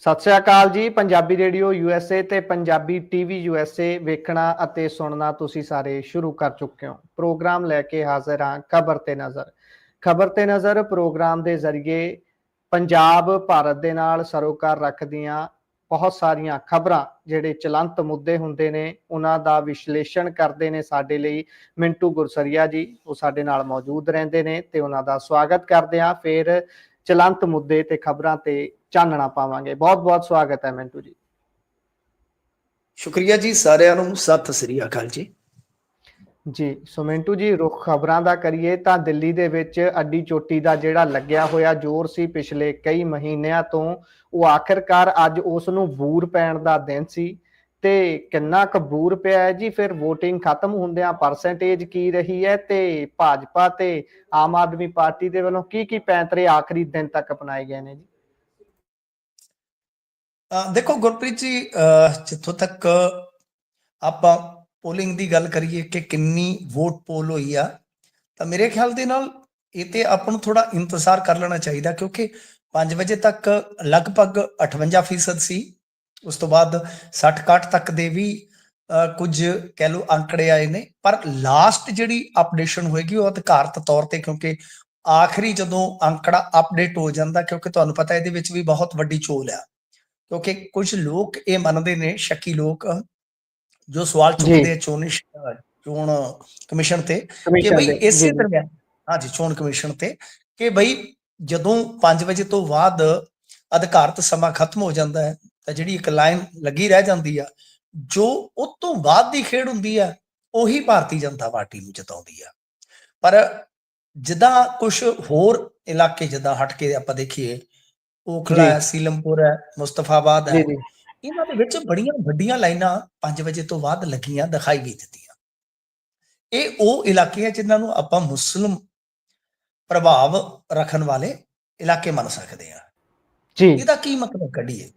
ਸਤਿ ਸ਼੍ਰੀ ਅਕਾਲ ਜੀ। Punjabi radio USA ਤੇ ਪੰਜਾਬੀ ਟੀਵੀ USA ਵੇਖਣਾ ਅਤੇ ਸੁਣਨਾ ਤੁਸੀਂ ਸਾਰੇ ਸ਼ੁਰੂ ਕਰ ਚੁੱਕੇ ਹੋ। ਪ੍ਰੋਗਰਾਮ ਲੈ ਕੇ ਹਾਜ਼ਰ ਹਾਂ ਖਬਰ ਤੇ ਨਜ਼ਰ। ਖਬਰ ਤੇ ਨਜ਼ਰ ਪ੍ਰੋਗਰਾਮ ਦੇ ਜ਼ਰੀਏ ਪੰਜਾਬ ਭਾਰਤ ਦੇ ਨਾਲ ਸਰੋਕਾਰ ਰੱਖਦੀਆਂ ਬਹੁਤ ਸਾਰੀਆਂ ਖਬਰਾਂ ਜਿਹੜੇ ਚਲੰਤ ਮੁੱਦੇ ਹੁੰਦੇ ਨੇ ਉਹਨਾਂ ਦਾ ਵਿਸ਼ਲੇਸ਼ਣ ਕਰਦੇ ਨੇ ਸਾਡੇ ਲਈ ਮਿੰਟੂ ਗੁਰਸਰੀਆ ਜੀ। ਉਹ ਸਾਡੇ ਨਾਲ ਮੌਜੂਦ ਰਹਿੰਦੇ ਨੇ ਤੇ ਉਹਨਾਂ ਦਾ ਸਵਾਗਤ ਕਰਦੇ ਹਾਂ। ਫਿਰ ਚਲੰਤ ਮੁੱਦੇ ਤੇ ਖਬਰਾਂ ਤੇ ਚਾਨਣਾ ਪਾਵਾਂਗੇ। ਬਹੁਤ ਬਹੁਤ ਸਵਾਗਤ ਹੈ ਮਿੰਟੂ ਜੀ। ਸ਼ੁਕਰੀਆ ਜੀ, ਸਾਰਿਆਂ ਨੂੰ ਸਤਿ ਸ੍ਰੀ ਅਕਾਲ ਜੀ। ਜੀ ਸੋ ਮਿੰਟੂ ਜੀ, ਰੁੱਖ ਖਬਰਾਂ ਦਾ ਕਰੀਏ ਤਾਂ ਦਿੱਲੀ ਦੇ ਵਿੱਚ ਅੱਡੀ ਚੋਟੀ ਦਾ ਜਿਹੜਾ ਲੱਗਿਆ ਹੋਇਆ ਜ਼ੋਰ ਸੀ ਪਿਛਲੇ ਕਈ ਮਹੀਨਿਆਂ ਤੋਂ, ਉਹ ਆਖਿਰਕਾਰ ਅੱਜ ਉਸ ਨੂੰ ਬੂਰ ਪੈਣ ਦਾ ਦਿਨ ਸੀ। ਤੇ ਕਿੰਨਾ ਕੁ ਬੂਰ ਪਿਆ ਹੈ ਜੀ? ਫਿਰ VOTING ਖਤਮ ਹੁੰਦਿਆਂ ਪਰਸੈਂਟੇਜ ਕੀ ਰਹੀ ਹੈ ਤੇ ਭਾਜਪਾ ਤੇ ਆਮ ਆਦਮੀ ਪਾਰਟੀ ਦੇ ਵੱਲੋਂ ਕੀ ਪੈਂਤਰੇ ਆਖਰੀ ਦਿਨ ਤੱਕ ਅਪਣਾਏ ਗਏ ਨੇ ਜੀ? ਦੇਖੋ ਗੁਰਪ੍ਰੀਤ ਜੀ, ਜਿੱਥੋਂ ਤੱਕ ਆਪਾਂ ਪੋਲਿੰਗ ਦੀ ਗੱਲ ਕਰੀਏ ਕਿ ਕਿੰਨੀ ਵੋਟ ਪੋਲ ਹੋਈ ਆ, ਤਾਂ ਮੇਰੇ ਖਿਆਲ ਦੇ ਨਾਲ ਇਹ ਤੇ ਆਪਾਂ ਨੂੰ ਥੋੜਾ ਇੰਤਜ਼ਾਰ ਕਰ ਲੈਣਾ ਚਾਹੀਦਾ, ਕਿਉਂਕਿ 5 ਵਜੇ ਤੱਕ ਲਗਭਗ 58% ਸੀ। ਉਸ ਤੋਂ ਬਾਅਦ 60-61 ਤੱਕ ਦੇ ਵੀ ਕੁਝ ਕਹਿ ਲਓ ਅੰਕੜੇ ਆਏ ਨੇ, ਪਰ ਲਾਸਟ ਜਿਹੜੀ ਅਪਡੇਸ਼ਨ ਹੋਏਗੀ ਉਹ ਅਧਿਕਾਰਤ ਤੌਰ ਤੇ, ਕਿਉਂਕਿ ਆਖਰੀ ਜਦੋਂ ਅੰਕੜਾ ਅਪਡੇਟ ਹੋ ਜਾਂਦਾ, ਕਿਉਂਕਿ ਤੁਹਾਨੂੰ ਪਤਾ ਇਹਦੇ ਵਿੱਚ ਵੀ ਬਹੁਤ ਵੱਡੀ ਚੋਲ ਆ, ਕਿਉਂਕਿ ਕੁਝ ਲੋਕ ਇਹ ਮੰਨਦੇ ਨੇ, ਸ਼ੱਕੀ ਲੋਕ ਜੋ ਸਵਾਲ ਚੁੱਕਦੇ ਆ ਚੋਣ ਕਮਿਸ਼ਨ ਤੇ, ਕਿ ਬਈ ਇਸੇ ਦਰਮਿਆਨ ਹਾਂਜੀ ਚੋਣ ਕਮਿਸ਼ਨ ਤੇ, ਕਿ ਬਈ ਜਦੋਂ 5 ਵਜੇ ਤੋਂ ਬਾਅਦ ਅਧਿਕਾਰਤ ਸਮਾਂ ਖਤਮ ਹੋ ਜਾਂਦਾ ਹੈ ਤਾਂ ਜਿਹੜੀ ਇੱਕ ਲਾਈਨ ਲੱਗੀ ਰਹਿ ਜਾਂਦੀ ਆ, ਜੋ ਉਸ ਤੋਂ ਬਾਅਦ ਦੀ ਖੇਡ ਹੁੰਦੀ ਆ ਉਹੀ ਭਾਰਤੀ ਜਨਤਾ ਪਾਰਟੀ ਨੂੰ ਜਿਤਾਉਂਦੀ ਆ। ਪਰ ਜਿੱਦਾਂ ਕੁਝ ਹੋਰ ਇਲਾਕੇ ਜਿੱਦਾਂ ਹਟ ਕੇ ਆਪਾਂ ਦੇਖੀਏ, ओखला है, सीलमपुर है, मुस्तफाबाद है, ਇਹਨਾਂ ਦੇ ਵਿੱਚ ਬੜੀਆਂ ਵੱਡੀਆਂ ਲਾਈਨਾਂ 5 ਵਜੇ ਤੋਂ ਬਾਅਦ ਲੱਗੀਆਂ ਦਿਖਾਈ ਵੀ ਦਿੱਤੀਆਂ। ਇਹ ਉਹ ਇਲਾਕੇ ਆ ਜਿਨ੍ਹਾਂ ਨੂੰ ਆਪਾਂ ਮੁਸਲਿਮ ਪ੍ਰਭਾਵ ਰੱਖਣ ਵਾਲੇ ਇਲਾਕੇ ਮੰਨ ਸਕਦੇ ਆ। ਇਹਦਾ ਕੀ ਮਤਲਬ ਕੱਢੀਏ?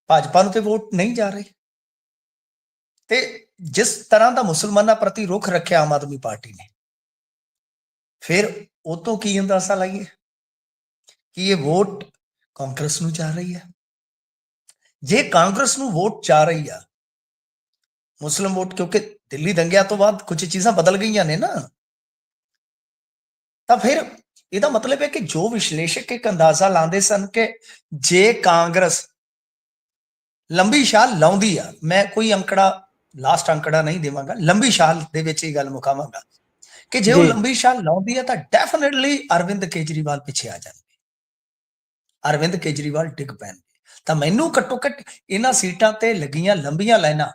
ਭਾਜਪਾ ਨੂੰ ਤੇ ਵੋਟ ਨਹੀਂ ਜਾ ਰਹੀ, ਤੇ ਜਿਸ ਤਰ੍ਹਾਂ ਦਾ ਮੁਸਲਮਾਨਾਂ ਪ੍ਰਤੀ ਰੁਖ ਰੱਖਿਆ ਆਮ ਆਦਮੀ ਪਾਰਟੀ ਨੇ, ਫਿਰ ਉਹ ਤੋਂ ਕੀ ਅੰਦਾਜ਼ਾ ਲਾਈਏ ਕਿ ਇਹ ਵੋਟ ਕਾਂਗਰਸ ਨੂੰ ਜਾ ਰਹੀ ਹੈ। ਜੇ ਕਾਂਗਰਸ ਨੂੰ ਵੋਟ ਜਾ ਰਹੀ ਆ, ਮੁਸਲਿਮ ਵੋਟ, ਕਿਉਂਕਿ ਦਿੱਲੀ ਦੰਗਿਆਂ ਤੋਂ ਬਾਅਦ ਕੁਝ ਚੀਜ਼ਾਂ ਬਦਲ ਗਈਆਂ ਨੇ ਨਾ, ਤਾਂ ਫਿਰ ਇਹਦਾ ਮਤਲਬ ਹੈ ਕਿ ਜੋ ਵਿਸ਼ਲੇਸ਼ਕ ਇੱਕ ਅੰਦਾਜ਼ਾ ਲਾਉਂਦੇ ਸਨ ਕਿ ਜੇ ਕਾਂਗਰਸ ਲੰਬੀ ਛਾਲ ਲਾਉਂਦੀ ਆ, ਮੈਂ ਕੋਈ ਅੰਕੜਾ ਲਾਸਟ ਅੰਕੜਾ ਨਹੀਂ ਦੇਵਾਂਗਾ, ਲੰਬੀ ਛਾਲ ਦੇ ਵਿੱਚ ਇਹ ਗੱਲ ਮੁਕਾਵਾਂਗਾ ਕਿ ਜੇ ਉਹ ਲੰਬੀ ਛਾਲ ਲਾਉਂਦੀ ਆ ਤਾਂ ਡੈਫੀਨਿਟਲੀ ਅਰਵਿੰਦ ਕੇਜਰੀਵਾਲ ਪਿੱਛੇ ਆ ਜਾਣਗੇ, ਅਰਵਿੰਦ ਕੇਜਰੀਵਾਲ ਡਿੱਗ ਪੈਣਗੇ। ਤਾਂ ਮੈਨੂੰ ਘੱਟੋ ਘੱਟ ਇਹਨਾਂ ਸੀਟਾਂ ਤੇ ਲੱਗੀਆਂ ਲੰਬੀਆਂ ਲਾਈਨਾਂ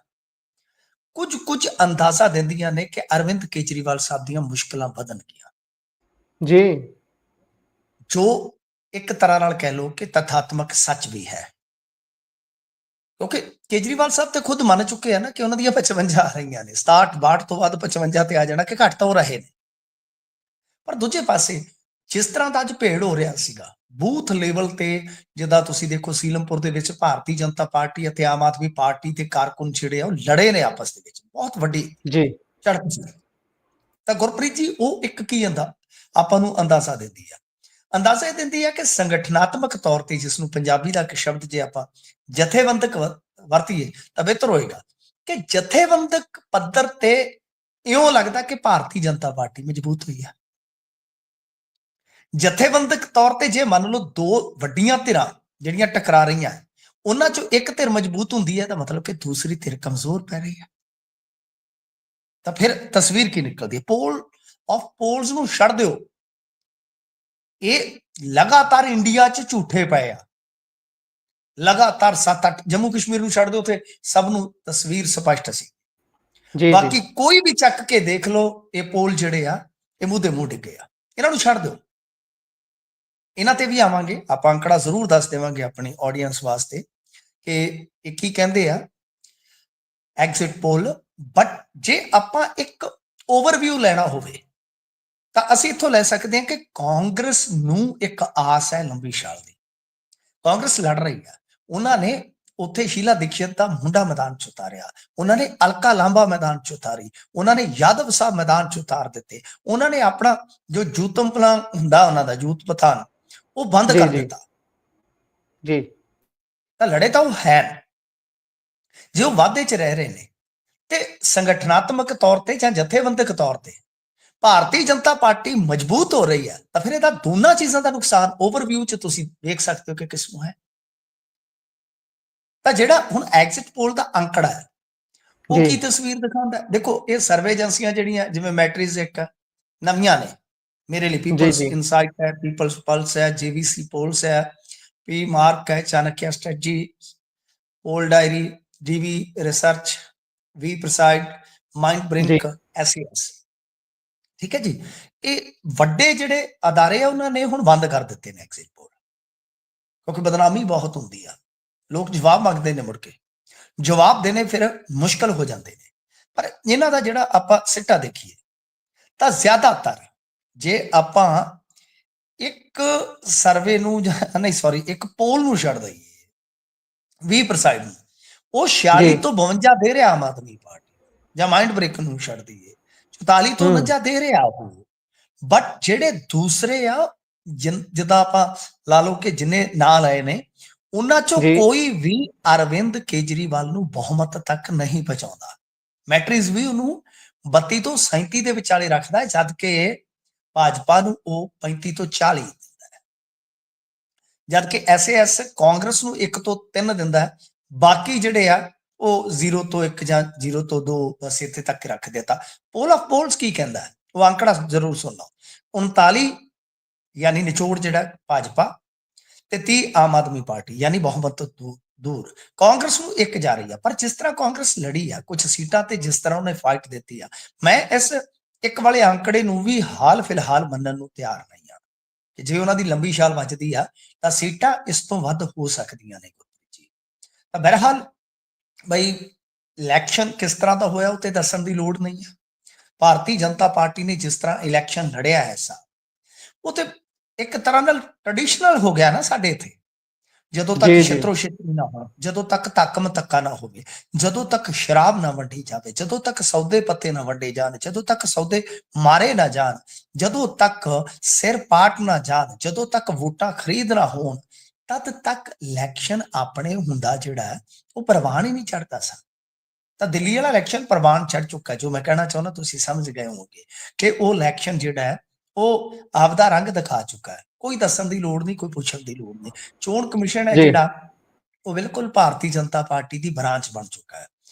ਕੁਝ ਅੰਦਾਜ਼ਾ ਦਿੰਦੀਆਂ ਨੇ ਕਿ ਅਰਵਿੰਦ ਕੇਜਰੀਵਾਲ ਸਾਹਿਬ ਦੀਆਂ ਮੁਸ਼ਕਲਾਂ ਵਧਣਗੀਆਂ ਜੀ, ਜੋ ਇੱਕ ਤਰ੍ਹਾਂ ਨਾਲ ਕਹਿ ਲਓ ਕਿ ਤਥਾਤਮਕ ਸੱਚ ਵੀ ਹੈ, ਕਿਉਂਕਿ ਕੇਜਰੀਵਾਲ ਸਾਹਿਬ ਤੇ ਖੁਦ ਮੰਨ ਚੁੱਕੇ ਆ ਨਾ ਕਿ ਉਹਨਾਂ ਦੀਆਂ 55 ਆ ਰਹੀਆਂ ਨੇ, 67-62 ਤੋਂ ਬਾਅਦ 55 ਤੇ ਆ ਜਾਣਾ ਕਿ ਘੱਟ ਤਾਂ ਹੋ ਰਹੇ ਨੇ। ਪਰ ਦੂਜੇ ਪਾਸੇ ਜਿਸ ਤਰ੍ਹਾਂ ਦਾ ਅੱਜ ਭੇੜ ਹੋ ਰਿਹਾ ਸੀਗਾ ਬੂਥ ਲੈਵਲ ਤੇ, ਜਿੱਦਾਂ ਤੁਸੀਂ ਦੇਖੋ ਸੀਲਮਪੁਰ ਦੇ ਵਿੱਚ ਭਾਰਤੀ ਜਨਤਾ ਪਾਰਟੀ ਅਤੇ ਆਮ ਆਦਮੀ ਪਾਰਟੀ ਦੇ ਕਾਰਕੁਨ ਜਿਹੜੇ ਆ ਉਹ ਲੜੇ ਨੇ ਆਪਸ ਦੇ ਵਿੱਚ, ਬਹੁਤ ਵੱਡੀ ਝੜਪ ਸੀ। ਤਾਂ ਗੁਰਪ੍ਰੀਤ ਜੀ, ਉਹ ਇੱਕ ਕੀ ਆਪਾਂ ਨੂੰ ਅੰਦਾਜ਼ਾ ਦਿੰਦੀ ਆ, ਅੰਦਾਜ਼ਾ ਇਹ ਦਿੰਦੀ ਆ ਕਿ ਸੰਗਠਨਾਤਮਕ ਤੌਰ ਤੇ, ਜਿਸ ਨੂੰ ਪੰਜਾਬੀ ਦਾ ਇੱਕ ਸ਼ਬਦ ਜੇ ਆਪਾਂ ਜਥੇਬੰਦਕ ਵਰਤੀਏ ਤਾਂ ਬਿਹਤਰ ਹੋਏਗਾ, ਕਿ ਜਥੇਬੰਦਕ ਪੱਧਰ ਤੇ ਇਉਂ ਲੱਗਦਾ ਕਿ ਭਾਰਤੀ ਜਨਤਾ ਪਾਰਟੀ ਮਜ਼ਬੂਤ ਹੋਈ ਆ। ਜਥੇਬੰਦਕ ਤੌਰ ਤੇ ਜੇ ਮੰਨ ਲਓ ਦੋ ਵੱਡੀਆਂ ਧਿਰਾਂ ਜਿਹੜੀਆਂ ਟਕਰਾ ਰਹੀਆਂ, ਉਹਨਾਂ ਚੋਂ ਇੱਕ ਧਿਰ ਮਜ਼ਬੂਤ ਹੁੰਦੀ ਹੈ ਤਾਂ ਮਤਲਬ ਕਿ ਦੂਸਰੀ ਧਿਰ ਕਮਜ਼ੋਰ ਪੈ ਰਹੀ ਹੈ। ਤਾਂ ਫਿਰ ਤਸਵੀਰ ਕੀ ਨਿਕਲਦੀ ਹੈ? ਪੋਲਸ ਨੂੰ ਛੱਡ ਦਿਓ, ਇਹ ਲਗਾਤਾਰ ਇੰਡੀਆ 'ਚ ਝੂਠੇ ਪਏ ਆ, ਲਗਾਤਾਰ 7-8, ਜੰਮੂ ਕਸ਼ਮੀਰ ਨੂੰ ਛੱਡ ਦਿਓ ਤੇ ਸਭ ਨੂੰ ਤਸਵੀਰ ਸਪਸ਼ਟ ਸੀ। ਬਾਕੀ ਕੋਈ ਵੀ ਚੱਕ ਕੇ ਦੇਖ ਲਓ, ਇਹ ਪੋਲ ਜਿਹੜੇ ਆ ਇਹ ਮੂੰਹ ਦੇ ਮੂੰਹ ਡਿੱਗੇ ਆ, ਇਹਨਾਂ ਨੂੰ ਛੱਡ ਦਿਓ। ਇਹਨਾਂ ਤੇ ਵੀ ਆਵਾਂਗੇ, ਆਪਾਂ ਅੰਕੜਾ ਜ਼ਰੂਰ ਦੱਸ ਦੇਵਾਂਗੇ ਆਪਣੀ ਆਡੀਅנס ਵਾਸਤੇ ਕਿ ਇਹ ਕੀ ਕਹਿੰਦੇ ਆ ਐਗਜ਼ਿਟ ਪੋਲ। ਬਟ ਜੇ ਆਪਾਂ ਇੱਕ ਓਵਰਵਿਊ ਲੈਣਾ ਹੋਵੇ ਤਾਂ ਅਸੀਂ ਇੱਥੋਂ ਲੈ ਸਕਦੇ ਹਾਂ ਕਿ ਕਾਂਗਰਸ ਨੂੰ ਇੱਕ ਆਸ ਹੈ ਲੰਬੀ ਛਾਲ ਦੀ। ਕਾਂਗਰਸ ਲੜ ਰਹੀ ਆ, ਉਹਨਾਂ ਨੇ ਉੱਥੇ ਸ਼ੀਲਾ ਦੀਕਸ਼ਿਤ ਦਾ ਮੁੰਡਾ ਮੈਦਾਨ 'ਚ ਉਤਾਰਿਆ, ਉਹਨਾਂ ਨੇ ਅਲਕਾ ਲਾਂਬਾ ਮੈਦਾਨ 'ਚ ਉਤਾਰੀ, ਉਹਨਾਂ ਨੇ ਯਾਦਵ ਸਾਹਿਬ ਮੈਦਾਨ 'ਚ ਉਤਾਰ ਦਿੱਤੇ, ਉਹਨਾਂ ਨੇ ਆਪਣਾ ਜੋ ਜੂਤਮ ਪਲਾਨ ਹੁੰਦਾ ਉਹਨਾਂ ਦਾ ਜੂਤ ਪਥਾਨ ਉਹ ਬੰਦ ਕਰ ਦਿੱਤਾ ਜੀ। ਤਾਂ ਲੜੇ ਤਾਂ ਉਹ ਹੈ। ਜੇ ਉਹ ਵਾਧੇ 'ਚ ਰਹਿ ਰਹੇ ਨੇ ਤੇ ਸੰਗਠਨਾਤਮਕ ਤੌਰ ਤੇ ਜਾਂ ਜਥੇਬੰਦਕ ਤੌਰ ਤੇ ਭਾਰਤੀ ਜਨਤਾ ਪਾਰਟੀ ਮਜ਼ਬੂਤ ਹੋ ਰਹੀ ਹੈ, ਤਾਂ ਫਿਰ ਇਹਦਾ ਦੋਨਾਂ ਚੀਜ਼ਾਂ ਦਾ ਨੁਕਸਾਨ ਓਵਰਵਿਊ 'ਚ ਤੁਸੀਂ ਦੇਖ ਸਕਦੇ ਹੋ ਕਿ ਕਿਸ ਨੂੰ ਹੈ। ਤਾਂ ਜਿਹੜਾ ਹੁਣ ਐਗਜ਼ਿਟ ਪੋਲ ਦਾ ਅੰਕੜਾ ਹੈ ਉਹ ਕੀ ਜੀ ਤਸਵੀਰ ਦਿਖਾਉਂਦਾ ਹੈ? ਦੇਖੋ, ਇਹ ਸਰਵੇ ਏਜੰਸੀਆਂ ਜਿਹੜੀਆਂ ਜਿਵੇਂ ਮੈਟਰੀਜ਼ ਇੱਕ ਨਵੀਆਂ ਨੇ ਮੇਰੇ ਲਈ, ਜੀ ਪੀਪਲਸ ਜੀ ਇਨਸਾਈਟ ਹੈ, ਪੀਪਲਸ ਪਲਸ ਹੈ, ਜੀਵੀਸੀ ਪੋਲਸ ਹੈ, ਪੀ ਮਾਰਕ ਹੈ, Chanakya Strategy, Poll Diary, DV Research, We Preside, Mind ਜੀ ब्रिंक, एसएस। ठीक है जी। ये ਵੱਡੇ ਜਿਹੜੇ ਅਦਾਰੇ ਆ ਉਹਨਾਂ ਨੇ ਹੁਣ ਬੰਦ ਕਰ ਦਿੱਤੇ ਨੇ ਐਗਜ਼ਿਟ ਪੋਲ, ਕਿਉਂਕਿ ਬਦਨਾਮੀ ਬਹੁਤ ਹੁੰਦੀ ਆ, ਲੋਕ ਜਵਾਬ ਮੰਗਦੇ ਨੇ, ਮੁੜ ਕੇ ਜਵਾਬ ਦੇਣੇ ਫਿਰ ਮੁਸ਼ਕਲ ਹੋ ਜਾਂਦੇ ਨੇ। ਪਰ ਇਹਨਾਂ ਦਾ ਜਿਹੜਾ ਆਪਾਂ ਸਿੱਟਾ ਦੇਖੀਏ ਤਾਂ ਜ਼ਿਆਦਾਤਰ ਜੇ ਆਪਾਂ ਇੱਕ ਸਰਵੇ ਨੂੰ ਨਹੀਂ ਸੌਰੀ ਇੱਕ ਪੋਲ ਨੂੰ ਛੱਡ ਦਈਏ 20% ਨੂੰ, ਉਹ 46 ਜੀ ਤੋਂ 52 ਦੇ ਰਿਹਾ ਆਮ ਆਦਮੀ ਪਾਰਟੀ, ਜਾਂ ਮਾਈਂਡ ਬ੍ਰੇਕ ਨੂੰ ਛੱਡ ਦਈਏ 44 ਤੋਂ 49 ਦੇ ਰਿਹਾ ਉਹ। ਬਟ ਜਿਹੜੇ ਦੂਸਰੇ ਆ ਜਿੱਦਾਂ ਆਪਾਂ ਲਾ ਲਓ ਕਿ ਜਿੰਨੇ ਨਾਲ ਆਏ ਨੇ ਉਹਨਾਂ ਚੋਂ ਜੀ ਕੋਈ ਵੀ ਅਰਵਿੰਦ ਕੇਜਰੀਵਾਲ ਨੂੰ ਬਹੁਮਤ ਤੱਕ ਨਹੀਂ ਪਹੁੰਚਾਉਂਦਾ। ਮੈਟਰੀਜ਼ ਵੀ ਉਹਨੂੰ 32 ਤੋਂ 37 ਦੇ ਵਿਚਾਲੇ ਰੱਖਦਾ ਹੈ, ਜਦ ਕਿ ਭਾਜਪਾ ਨੂੰ ਉਹ 35 ਤੋਂ 40 ਦਿੰਦਾ ਹੈ, ਜਦ ਕਿ ਐਸਏਐਸ ਕਾਂਗਰਸ ਨੂੰ 1 ਤੋਂ 3 ਦਿੰਦਾ ਹੈ। ਬਾਕੀ ਜਿਹੜੇ ਆ ਉਹ 0 ਤੋਂ 1 ਜਾਂ 0 ਤੋਂ 2 ਬਸ ਇੱਥੇ ਤੱਕ ਰੱਖ ਦਿੱਤਾ। ਪੋਲ ਆਫ ਪੋਲਸ ਕੀ ਕਹਿੰਦਾ ਹੈ ਉਹ ਅੰਕੜਾ ਜ਼ਰੂਰ ਸੁਣ ਲਓ। 39 ਯਾਨੀ ਨਿਚੋੜ ਜਿਹੜਾ ਭਾਜਪਾ ਤੇ 30 ਆਮ ਆਦਮੀ ਪਾਰਟੀ, ਯਾਨੀ ਬਹੁਮਤ ਤੋਂ ਦੂਰ। ਕਾਂਗਰਸ ਨੂੰ 1 ਜਾ ਰਹੀ ਆ, ਪਰ ਜਿਸ ਤਰ੍ਹਾਂ ਕਾਂਗਰਸ ਲੜੀ ਆ ਕੁਝ ਸੀਟਾਂ ਤੇ, ਜਿਸ ਤਰ੍ਹਾਂ ਉਹਨੇ ਫਾਈਟ ਦਿੱਤੀ ਆ, ਮੈਂ ਇਸ 1 ਵਾਲੇ ਅੰਕੜੇ ਨੂੰ ਵੀ ਹਾਲ ਫਿਲਹਾਲ ਮੰਨਣ ਨੂੰ ਤਿਆਰ ਨਹੀਂ ਆ ਕਿ ਜੇ ਉਹਨਾਂ ਦੀ ਲੰਬੀ ਛਾਲ ਵੱਜਦੀ ਆ ਤਾਂ ਸੀਟਾਂ ਇਸ ਤੋਂ ਵੱਧ ਹੋ ਸਕਦੀਆਂ ਨੇ ਜੀ। ਤਾਂ ਬਹਰਹਾਲ ਬਈ ਇਲੈਕਸ਼ਨ ਕਿਸ ਤਰ੍ਹਾਂ ਦਾ ਹੋਇਆ ਉਹ ਤੇ ਦੱਸਣ ਦੀ ਲੋੜ ਨਹੀਂ ਆ। ਭਾਰਤੀ ਜਨਤਾ ਪਾਰਟੀ ਨੇ ਜਿਸ ਤਰ੍ਹਾਂ ਇਲੈਕਸ਼ਨ ਲੜਿਆ ਹੈ ਉਹ ਤੇ ਇੱਕ ਤਰ੍ਹਾਂ ਨਾਲ ਟ੍ਰੈਡੀਸ਼ਨਲ ਹੋ ਗਿਆ ਨਾ ਸਾਡੇ ਇੱਥੇ। ਜਦੋਂ ਤੱਕ ਜੀ ਜੀ ਛਿੱਤਰੋ ਛਿੱਤਰੀ ਨਾ ਹੋਣ, ਜਦੋਂ ਤੱਕ ਧੱਕਮ ਧੱਕਾ ਨਾ ਹੋਵੇ, ਜਦੋਂ ਤੱਕ ਸ਼ਰਾਬ ਨਾ ਵੰਡੀ ਜਾਵੇ, ਜਦੋਂ ਤੱਕ ਸੌਦੇ ਪੱਤੇ ਨਾ ਵੰਡੇ ਜਾਣ, ਜਦੋਂ ਤੱਕ ਸੌਦੇ ਮਾਰੇ ਨਾ ਜਾਣ, ਜਦੋਂ ਤੱਕ ਸਿਰ ਪਾਟ ਨਾ ਜਾਣ, ਜਦੋਂ ਤੱਕ ਵੋਟਾਂ ਖਰੀਦ ਨਾ ਹੋਣ, ਤਦ ਤੱਕ ਇਲੈਕਸ਼ਨ ਆਪਣੇ ਹੁੰਦਾ ਜਿਹੜਾ ਉਹ ਪ੍ਰਵਾਨ ਹੀ ਨਹੀਂ ਚੜਦਾ ਸੀ। ਤਾਂ ਦਿੱਲੀ ਵਾਲਾ ਇਲੈਕਸ਼ਨ ਪ੍ਰਵਾਨ ਚੜ ਚੁੱਕਾ। ਜੋ ਮੈਂ ਕਹਿਣਾ ਚਾਹੁੰਦਾ ਤੁਸੀਂ ਸਮਝ ਗਏ ਹੋਵੋਗੇ ਕਿ ਉਹ ਇਲੈਕਸ਼ਨ ਜਿਹੜਾ ਹੈ ਉਹ ਆਪਦਾ ਰੰਗ ਦਿਖਾ ਚੁੱਕਾ ਹੈ। ਕੋਈ ਦੱਸਣ ਦੀ ਲੋੜ ਨਹੀਂ, ਕੋਈ ਪੁੱਛਣ ਦੀ ਲੋੜ ਨਹੀਂ। ਚੋਣ ਕਮਿਸ਼ਨ ਹੈ ਜੀ ਜਿਹੜਾ ਉਹ ਬਿਲਕੁਲ ਭਾਰਤੀ ਜਨਤਾ ਪਾਰਟੀ ਦੀ ਬ੍ਰਾਂਚ ਬਣ ਚੁੱਕਾ ਹੈ।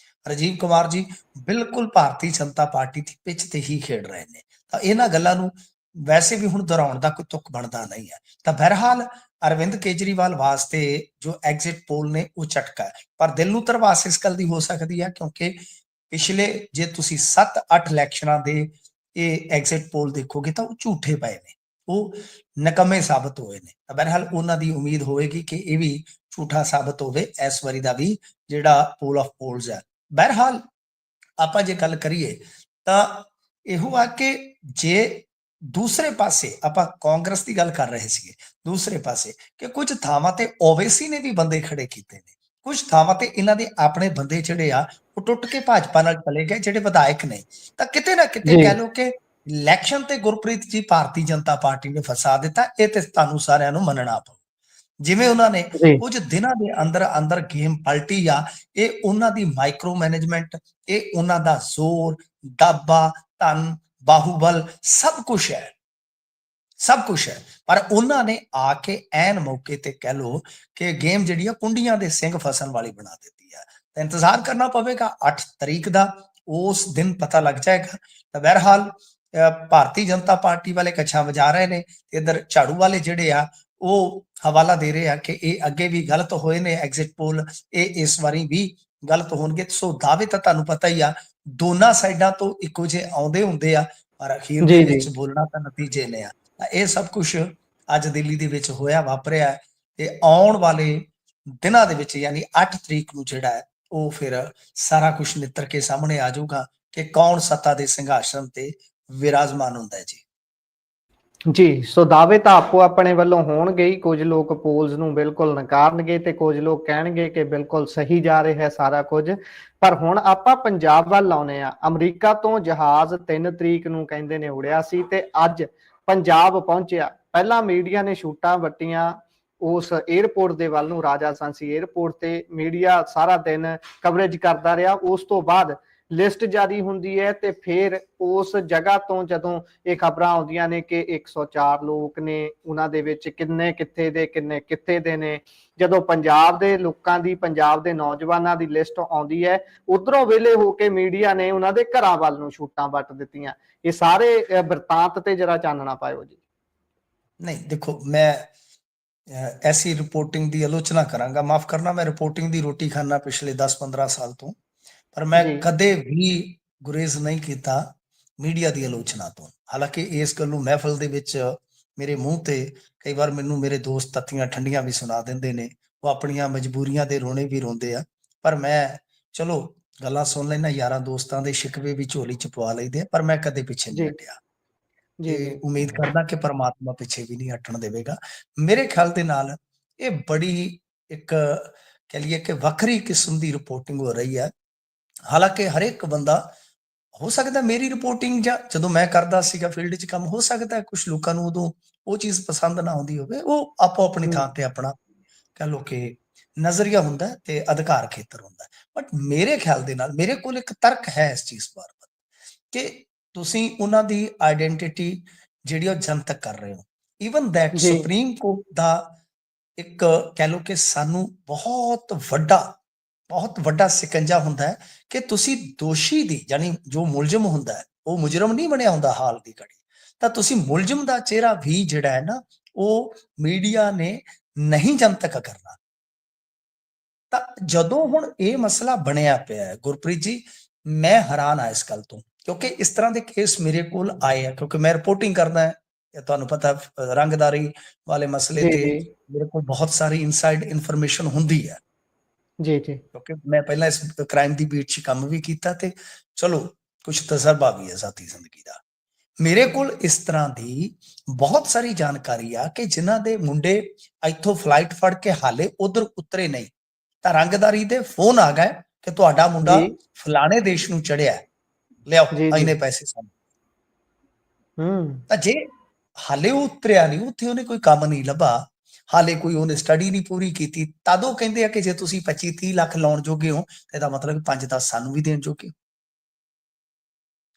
ਰਾਜੀਵ ਕੁਮਾਰ ਜੀ ਬਿਲਕੁਲ ਭਾਰਤੀ ਜਨਤਾ ਪਾਰਟੀ ਦੀ ਪਿੱਚ ਤੇ ਹੀ ਖੇਡ ਰਹੇ ਨੇ। ਤਾਂ ਇਹਨਾਂ ਗੱਲਾਂ ਨੂੰ ਵੈਸੇ ਵੀ ਹੁਣ ਦੁਹਰਾਉਣ ਦਾ ਕੋਈ ਤੁਕ ਬਣਦਾ ਨਹੀਂ ਹੈ। ਤਾਂ ਬਹਰਹਾਲ ਅਰਵਿੰਦ ਕੇਜਰੀਵਾਲ ਵਾਸਤੇ ਜੋ ਐਗਜ਼ਿਟ ਪੋਲ ਨੇ ਉਹ ਝਟਕਾ ਹੈ, ਪਰ ਦਿਲ ਨੂੰ ਧਰਵਾਸ ਇਸ ਗੱਲ ਦੀ ਹੋ ਸਕਦੀ ਹੈ ਕਿਉਂਕਿ ਪਿਛਲੇ ਜੇ ਤੁਸੀਂ 7-8 ਇਲੈਕਸ਼ਨਾਂ ਦੇ ਇਹ ਐਗਜ਼ਿਟ ਪੋਲ ਦੇਖੋਗੇ ਤਾਂ ਉਹ ਝੂਠੇ ਪਏ ਨੇ, ਉਹ ਨਕਮੇ ਸਾਬਤ ਹੋਏ ਨੇ। ਤਾਂ ਬਹਰਹਾਲ ਉਹਨਾਂ ਦੀ ਉਮੀਦ ਹੋਵੇਗੀ ਕਿ ਇਹ ਵੀ ਝੂਠਾ ਸਾਬਤ ਹੋਵੇ ਇਸ ਵਾਰੀ ਦਾ ਵੀ ਜਿਹੜਾ ਪੋਲ ਆਫ ਪੋਲਸ ਹੈ। ਬਹਰਹਾਲ ਆਪਾਂ ਜੇ ਗੱਲ ਕਰੀਏ ਤਾਂ ਇਹੋ ਆ ਕਿ ਜੇ ਦੂਸਰੇ ਪਾਸੇ ਆਪਾਂ ਕਾਂਗਰਸ ਦੀ ਗੱਲ ਕਰ ਰਹੇ ਸੀਗੇ, ਦੂਸਰੇ ਪਾਸੇ ਕਿ ਕੁਝ ਥਾਵਾਂ ਤੇ ਓਵੈਸੀ ਨੇ ਵੀ ਬੰਦੇ ਖੜੇ ਕੀਤੇ ਨੇ, ਕੁਝ ਥਾਵਾਂ ਤੇ ਇਹਨਾਂ ਦੇ ਆਪਣੇ ਬੰਦੇ ਜਿਹੜੇ ਆ ਉਹ ਟੁੱਟ ਕੇ ਭਾਜਪਾ ਨਾਲ ਚਲੇ ਗਏ ਜਿਹੜੇ ਵਿਧਾਇਕ ਨੇ। ਤਾਂ ਕਿਤੇ ਨਾ ਕਿਤੇ ਜੀ ਕਹਿ ਲਓ ਕਿ ਇਲੈਕਸ਼ਨ ਤੇ ਗੁਰਪ੍ਰੀਤ ਜੀ ਭਾਰਤੀ ਜਨਤਾ ਪਾਰਟੀ ਨੇ ਫਸਾ ਦਿੱਤਾ। ਇਹ ਤੇ ਤੁਹਾਨੂੰ ਸਾਰਿਆਂ ਨੂੰ ਮੰਨਣਾ ਪਊ। ਜਿਵੇਂ ਉਹਨਾਂ ਨੇ ਜੀ ਕੁਝ ਦਿਨਾਂ ਦੇ ਅੰਦਰ ਅੰਦਰ ਗੇਮ ਪਲਟੀ ਆ, ਇਹ ਉਹਨਾਂ ਦੀ ਮਾਈਕਰੋ ਮੈਨੇਜਮੈਂਟ, ਇਹ ਉਹਨਾਂ ਦਾ ਜ਼ੋਰ, ਦਾਬਾ, ਧਨ, ਬਾਹੂਬਲ ਸਭ ਕੁਝ ਹੈ, ਸਭ ਕੁਝ ਹੈ। ਪਰ ਉਹਨਾਂ ਨੇ ਆ ਕੇ ਐਨ ਮੌਕੇ ਤੇ ਕਹਿ ਲੋ ਕਿ ਗੇਮ ਜਿਹੜੀ ਆ ਕੁੰਡੀਆਂ ਦੇ ਸਿੰਘ ਫਸਣ ਵਾਲੀ ਬਣਾ ਦਿੱਤੀ ਆ। ਤਾਂ ਇੰਤਜ਼ਾਰ ਕਰਨਾ ਪਵੇਗਾ 8 ਤਰੀਕ ਦਾ, ਉਸ ਦਿਨ ਪਤਾ ਲੱਗ ਜਾਏਗਾ। ਤਾਂ ਬਹਰਹਾਲ ਭਾਰਤੀ ਜਨਤਾ ਪਾਰਟੀ ਵਾਲੇ ਕੱਛਾਂ ਵਜਾ ਰਹੇ ਨੇ, ਇਧਰ ਝਾੜੂ ਵਾਲੇ ਜਿਹੜੇ ਆ ਉਹ ਹਵਾਲਾ ਦੇ ਰਹੇ ਆ ਕਿ ਇਹ ਅੱਗੇ ਵੀ ਗਲਤ ਹੋਏ ਨੇ ਐਗਜ਼ਿਟ ਪੋਲ, ਇਹ ਇਸ ਵਾਰੀ ਵੀ ਗਲਤ ਹੋਣਗੇ। ਸੋ ਦਾਅਵੇ ਤਾਂ ਤੁਹਾਨੂੰ ਪਤਾ ਹੀ ਆ ਦੋਨਾਂ ਸਾਈਡਾਂ ਤੋਂ ਇੱਕੋ ਜਿਹੇ ਆਉਂਦੇ ਹੁੰਦੇ ਆ, ਪਰ ਅਖੀਰ ਦੇ ਜੀ ਜੀ ਵਿੱਚ ਬੋਲਣਾ ਤਾਂ ਨਤੀਜੇ ਨੇ ਆ। ਤਾਂ ਇਹ ਸਭ ਕੁਝ ਅੱਜ ਦਿੱਲੀ ਦੇ ਵਿੱਚ ਹੋਇਆ ਵਾਪਰਿਆ ਤੇ ਆਉਣ ਵਾਲੇ ਦਿਨਾਂ ਦੇ ਵਿੱਚ ਯਾਨੀ 8 ਤਰੀਕ ਨੂੰ ਜਿਹੜਾ ਹੈ ਉਹ ਫਿਰ ਸਾਰਾ ਕੁਝ ਨਿੱਤਰ ਕੇ ਸਾਹਮਣੇ ਆ ਜਾਊਗਾ ਕਿ ਕੌਣ ਸੱਤਾ ਦੇ ਸਿੰਘਾਸਨ ਤੇ ਵਿਰਾਜਮਾਨ ਹੁੰਦਾ ਹੈ ਜੀ। ਜੀ ਸੋ ਦਾਅਵੇ ਤਾਂ ਆਪੋ ਆਪਣੇ ਵੱਲੋਂ ਹੋਣਗੇ ਹੀ। ਕੁਝ ਲੋਕ ਪੋਲਸ ਨੂੰ ਬਿਲਕੁਲ ਨਕਾਰਨਗੇ ਤੇ ਕੁਝ ਲੋਕ ਕਹਿਣਗੇ ਕਿ ਬਿਲਕੁਲ ਸਹੀ ਜਾ ਰਿਹਾ ਹੈ ਸਾਰਾ ਕੁਝ। ਪਰ ਹੁਣ ਆਪਾਂ ਪੰਜਾਬ ਵੱਲ ਆਉਨੇ ਆ। ਅਮਰੀਕਾ ਤੋਂ ਜਹਾਜ਼ 3 ਤਰੀਕ ਨੂੰ ਕਹਿੰਦੇ ਨੇ ਉੜਿਆ ਸੀ ਤੇ ਅੱਜ ਪੰਜਾਬ ਪਹੁੰਚਿਆ। ਪਹਿਲਾਂ ਮੀਡੀਆ ਨੇ ਸ਼ੂਟਾਂ ਵੱਟੀਆਂ, ਉਸ 에ਅਰਪੋਰਟ ਦੇ ਵੱਲ ਨੂੰ, ਰਾਜਾ ਸਾਂਸੀ 에ਅਰਪੋਰਟ ਤੇ ਮੀਡੀਆ ਸਾਰਾ ਦਿਨ ਕਵਰੇਜ ਕਰਦਾ ਰਿਹਾ। ਉਸ ਤੋਂ ਬਾਅਦ ਲਿਸਟ ਜਾਰੀ ਹੁੰਦੀ ਹੈ ਤੇ ਫਿਰ ਉਸ ਜਗ੍ਹਾ ਤੋਂ ਜਦੋਂ ਇਹ ਖਬਰਾਂ ਆਉਂਦੀਆਂ ਨੇ ਕਿ 104 ਲੋਕ ਨੇ, ਉਹਨਾਂ ਦੇ ਵਿੱਚ ਕਿੰਨੇ ਕਿੱਥੇ ਦੇ ਕਿੰਨੇ ਕਿੱਥੇ ਦੇ ਨੇ, ਜਦੋਂ ਪੰਜਾਬ ਦੇ ਲੋਕਾਂ ਦੀ, ਪੰਜਾਬ ਦੇ ਨੌਜਵਾਨਾਂ ਦੀ ਲਿਸਟ ਆਉਂਦੀ ਹੈ, ਉਧਰੋਂ ਵਿਹਲੇ ਹੋ ਕੇ ਮੀਡੀਆ ਨੇ ਉਹਨਾਂ ਦੇ ਘਰਾਂ ਵੱਲ ਨੂੰ ਸ਼ੂਟਾਂ ਵੱਟ ਦਿੱਤੀਆਂ। ਇਹ ਸਾਰੇ ਬਿਰਤਾਂਤ ਤੇ ਜਰਾ ਚਾਨਣਾ ਪਾਇਓ ਜੀ। ਨਹੀਂ ਦੇਖੋ, ਮੈਂ ਐਸੀ ਰਿਪੋਰਟਿੰਗ ਦੀ ਆਲੋਚਨਾ ਕਰਾਂਗਾ। ਮਾਫ ਕਰਨਾ, ਮੈਂ ਰਿਪੋਰਟਿੰਗ ਦੀ ਰੋਟੀ ਖਾਣਾ ਪਿਛਲੇ 10-15 ਸਾਲ ਤੋਂ, ਪਰ ਮੈਂ ਜੀ ਕਦੇ ਵੀ ਗੁਰੇਜ਼ ਨਹੀਂ ਕੀਤਾ ਮੀਡੀਆ ਦੀ ਆਲੋਚਨਾ ਤੋਂ। ਹਾਲਾਂਕਿ ਇਸ ਗੱਲ ਨੂੰ ਮਹਿਫਲ ਦੇ ਵਿੱਚ ਮੇਰੇ ਮੂੰਹ ਤੇ ਕਈ ਵਾਰ ਮੈਨੂੰ ਮੇਰੇ ਦੋਸਤ ਤੱਤੀਆਂ ਠੰਡੀਆਂ ਵੀ ਸੁਣਾ ਦਿੰਦੇ ਨੇ, ਉਹ ਆਪਣੀਆਂ ਮਜਬੂਰੀਆਂ ਦੇ ਰੋਣੇ ਵੀ ਰੋਂਦੇ ਆ, ਪਰ ਮੈਂ ਚਲੋ ਗੱਲਾਂ ਸੁਣ ਲੈਣਾ, ਯਾਰਾਂ ਦੋਸਤਾਂ ਦੇ ਸ਼ਿਕਵੇ ਵੀ ਝੋਲੀ ਚ ਪਵਾ ਲਈਦੇ ਆ, ਪਰ ਮੈਂ ਕਦੇ ਪਿੱਛੇ ਨਹੀਂ ਜੀ ਹਟਿਆ ਜੀ ਤੇ ਜੀ ਉਮੀਦ ਕਰਦਾ ਕਿ ਪਰਮਾਤਮਾ ਪਿੱਛੇ ਵੀ ਨਹੀਂ ਹਟਣ ਦੇਵੇਗਾ। ਮੇਰੇ ਖਿਆਲ ਦੇ ਨਾਲ ਇਹ ਬੜੀ ਇੱਕ ਕਹਿ ਲਈਏ ਕਿ ਵੱਖਰੀ ਕਿਸਮ ਦੀ ਰਿਪੋਰਟਿੰਗ ਹੋ ਰਹੀ ਹੈ। ਹਾਲਾਂਕਿ ਹਰ ਇੱਕ ਬੰਦਾ, ਹੋ ਸਕਦਾ ਮੇਰੀ ਰਿਪੋਰਟਿੰਗ ਜਾਂ ਜਦੋਂ ਮੈਂ ਕਰਦਾ ਸੀਗਾ ਫੀਲਡ 'ਚ ਕੰਮ, ਹੋ ਸਕਦਾ ਕੁਝ ਲੋਕਾਂ ਨੂੰ ਉਦੋਂ ਉਹ ਚੀਜ਼ ਪਸੰਦ ਨਾ ਆਉਂਦੀ ਹੋਵੇ, ਉਹ ਆਪੋ ਆਪਣੀ ਥਾਂ ਤੇ ਆਪਣਾ ਕਹਿ ਲਓ ਕਿ ਨਜ਼ਰੀਆ ਹੁੰਦਾ ਤੇ ਅਧਿਕਾਰ ਖੇਤਰ ਹੁੰਦਾ। ਬਟ ਮੇਰੇ ਖਿਆਲ ਦੇ ਨਾਲ ਮੇਰੇ ਕੋਲ ਇੱਕ ਤਰਕ ਹੈ ਇਸ ਚੀਜ਼ ਬਾਰੇ ਕਿ ਤੁਸੀਂ ਉਹਨਾਂ ਦੀ ਆਈਡੈਂਟੀਟੀ ਜਿਹੜੀ ਉਹ ਜਨਤਕ ਕਰ ਰਹੇ ਹੋ। ਈਵਨ ਦੈਟ ਜੀ ਸੁਪਰੀਮ ਕੋਰਟ ਦਾ ਇੱਕ ਕਹਿ ਲਓ ਕਿ ਸਾਨੂੰ ਬਹੁਤ ਵੱਡਾ ਸਿਕੰਜਾ ਹੁੰਦਾ ਹੈ ਕਿ ਤੁਸੀਂ ਦੋਸ਼ੀ ਦੀ, ਯਾਨੀ ਜੋ ਮੁਲਜ਼ਮ ਹੁੰਦਾ ਹੈ, ਉਹ ਮੁਜਰਮ ਨਹੀਂ ਬਣਿਆ ਹੁੰਦਾ ਹਾਲ ਦੀ ਘੜੀ, ਤਾਂ ਤੁਸੀਂ ਮੁਲਜ਼ਮ ਦਾ ਚਿਹਰਾ ਵੀ ਜਿਹੜਾ ਹੈ ਨਾ, ਉਹ ਮੀਡੀਆ ਨੇ ਨਹੀਂ ਜਨਤਕ ਕਰਨਾ। ਤਾਂ ਜਦੋਂ ਹੁਣ ਇਹ ਮਸਲਾ ਬਣਿਆ ਪਿਆ ਹੈ ਗੁਰਪ੍ਰੀਤ ਜੀ, ਮੈਂ ਹੈਰਾਨ ਆ ਇਸ ਗੱਲ ਤੋਂ, ਕਿਉਂਕਿ ਇਸ ਤਰ੍ਹਾਂ ਦੇ ਕੇਸ ਮੇਰੇ ਕੋਲ ਆਏ ਆ, ਕਿਉਂਕਿ ਮੈਂ ਰਿਪੋਰਟਿੰਗ ਕਰਦਾ ਹੈ, ਤੁਹਾਨੂੰ ਪਤਾ ਰੰਗਦਾਰੀ ਵਾਲੇ ਮਸਲੇ ਜੀ ਤੇ ਜੀ ਮੇਰੇ ਕੋਲ ਬਹੁਤ ਸਾਰੀ ਇਨਸਾਈਡ ਇਨਫੋਰਮੇਸ਼ਨ ਹੁੰਦੀ ਹੈ, ਜੀ ਜੀ ਕਿਉਂਕਿ ਮੈਂ ਪਹਿਲਾਂ ਇਸ ਕ੍ਰਾਈਮ ਦੀ ਬੀਟ 'ਚ ਕੰਮ ਵੀ ਕੀਤਾ ਤੇ ਚਲੋ ਕੁਝ ਤਜਰਬਾ ਵੀ ਹੈ ਸਾਥੀ ਜ਼ਿੰਦਗੀ ਦਾ। ਮੇਰੇ ਕੋਲ ਇਸ ਤਰ੍ਹਾਂ ਦੀ ਬਹੁਤ ਸਾਰੀ ਜਾਣਕਾਰੀ ਆ ਕਿ ਜਿਨ੍ਹਾਂ ਦੇ ਮੁੰਡੇ ਇੱਥੋਂ ਫਲਾਈਟ ਫੜ ਕੇ ਹਾਲੇ ਉਧਰ ਉਤਰੇ ਨਹੀਂ, ਤਾਂ ਰੰਗਦਾਰੀ ਦੇ ਫੋਨ ਆ ਗਏ ਕਿ ਤੁਹਾਡਾ ਮੁੰਡਾ ਜੀ ਫਲਾਣੇ ਦੇਸ਼ ਨੂੰ ਚੜਿਆ, ਲਿਆਓ ਜੀ ਜੀ ਇੰਨੇ ਪੈਸੇ ਸਾਨੂੰ। ਹੂੰ ਤਾਂ ਜੇ ਹਾਲੇ ਉਹ ਉਤਰਿਆ ਨਹੀਂ, ਉੱਥੇ ਉਹਨੇ ਕੋਈ ਕੰਮ ਨਹੀਂ ਲੱਭਾ, ਹਾਲੇ ਕੋਈ ਉਹਨੇ ਸਟੱਡੀ ਨਹੀਂ ਪੂਰੀ ਕੀਤੀ, ਤਦ ਉਹ ਕਹਿੰਦੇ ਆ ਕਿ ਜੇ ਤੁਸੀਂ 25-30 ਲੱਖ ਲਾਉਣ ਜੋਗੇ ਹੋ, ਇਹਦਾ ਮਤਲਬ 5-10 ਸਾਨੂੰ ਵੀ ਦੇਣ ਜੋਗੇ ਹੋ।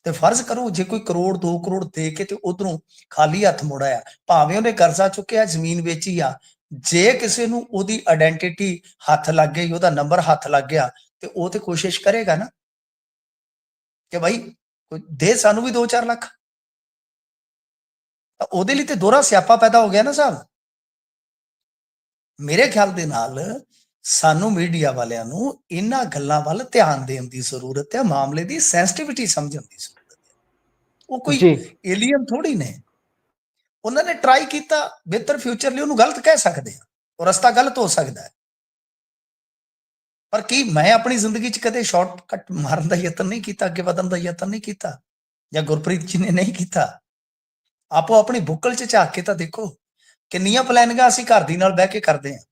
ਤੇ ਫਰਜ਼ ਕਰੋ ਜੇ ਕੋਈ ਕਰੋੜ 2 ਕਰੋੜ ਦੇ ਕੇ ਤੇ ਉਧਰੋਂ ਖਾਲੀ ਹੱਥ ਮੁੜ ਆਇਆ, ਭਾਵੇਂ ਉਹਨੇ ਕਰਜ਼ਾ ਚੁੱਕਿਆ, ਜ਼ਮੀਨ ਵੇਚੀ ਆ, ਜੇ ਕਿਸੇ ਨੂੰ ਉਹਦੀ ਆਇਡੈਂਟੀਟੀ ਹੱਥ ਲੱਗ ਗਈ, ਉਹਦਾ ਨੰਬਰ ਹੱਥ ਲੱਗ ਗਿਆ, ਤੇ ਉਹ ਤੇ ਕੋਸ਼ਿਸ਼ ਕਰੇਗਾ ਨਾ ਕਿ ਭਾਈ ਦੇ ਸਾਨੂੰ ਵੀ 2-4 ਲੱਖ। ਤਾਂ ਉਹਦੇ ਲਈ ਤੇ ਦੋਹਰਾ ਸਿਆਪਾ ਪੈਦਾ ਹੋ ਗਿਆ ਨਾ ਸਾਹਿਬ। ਮੇਰੇ ਖਿਆਲ ਦੇ ਨਾਲ ਸਾਨੂੰ ਮੀਡੀਆ ਵਾਲਿਆਂ ਨੂੰ ਇਹਨਾਂ ਗੱਲਾਂ ਵੱਲ ਧਿਆਨ ਦੇਣ ਦੀ ਜ਼ਰੂਰਤ ਹੈ, ਮਾਮਲੇ ਦੀ ਸੈਂਸਿਟਿਵਿਟੀ ਸਮਝਣ ਦੀ ਜ਼ਰੂਰਤ ਹੈ। ਉਹ ਕੋਈ ਜੀ ਏਲੀਅਨ ਥੋੜੀ ਨੇ, ਉਹਨਾਂ ਨੇ ਟਰਾਈ ਕੀਤਾ ਬਿਹਤਰ ਫਿਊਚਰ ਲਈ, ਉਹਨੂੰ ਗਲਤ ਕਹਿ ਸਕਦੇ ਆ, ਉਹ ਰਸਤਾ ਗਲਤ ਹੋ ਸਕਦਾ ਹੈ, ਪਰ ਕੀ ਮੈਂ ਆਪਣੀ ਜ਼ਿੰਦਗੀ 'ਚ ਕਦੇ ਸ਼ਾਰਟਕਟ ਮਾਰਨ ਦਾ ਯਤਨ ਨਹੀਂ ਕੀਤਾ, ਅੱਗੇ ਵਧਣ ਦਾ ਯਤਨ ਨਹੀਂ ਕੀਤਾ, ਜਾਂ ਗੁਰਪ੍ਰੀਤ ਜੀ ਨੇ ਨਹੀਂ ਕੀਤਾ। ਆਪੋ ਆਪਣੀ ਬੁੱਕਲ 'ਚ ਝਾਕ ਕੇ ਤਾਂ ਦੇਖੋ, ਕਿੰਨੀਆਂ ਪਲੈਨਿੰਗਾਂ ਅਸੀਂ ਘਰ ਦੀ ਨਾਲ ਬਹਿ ਕੇ ਕਰਦੇ ਹਾਂ,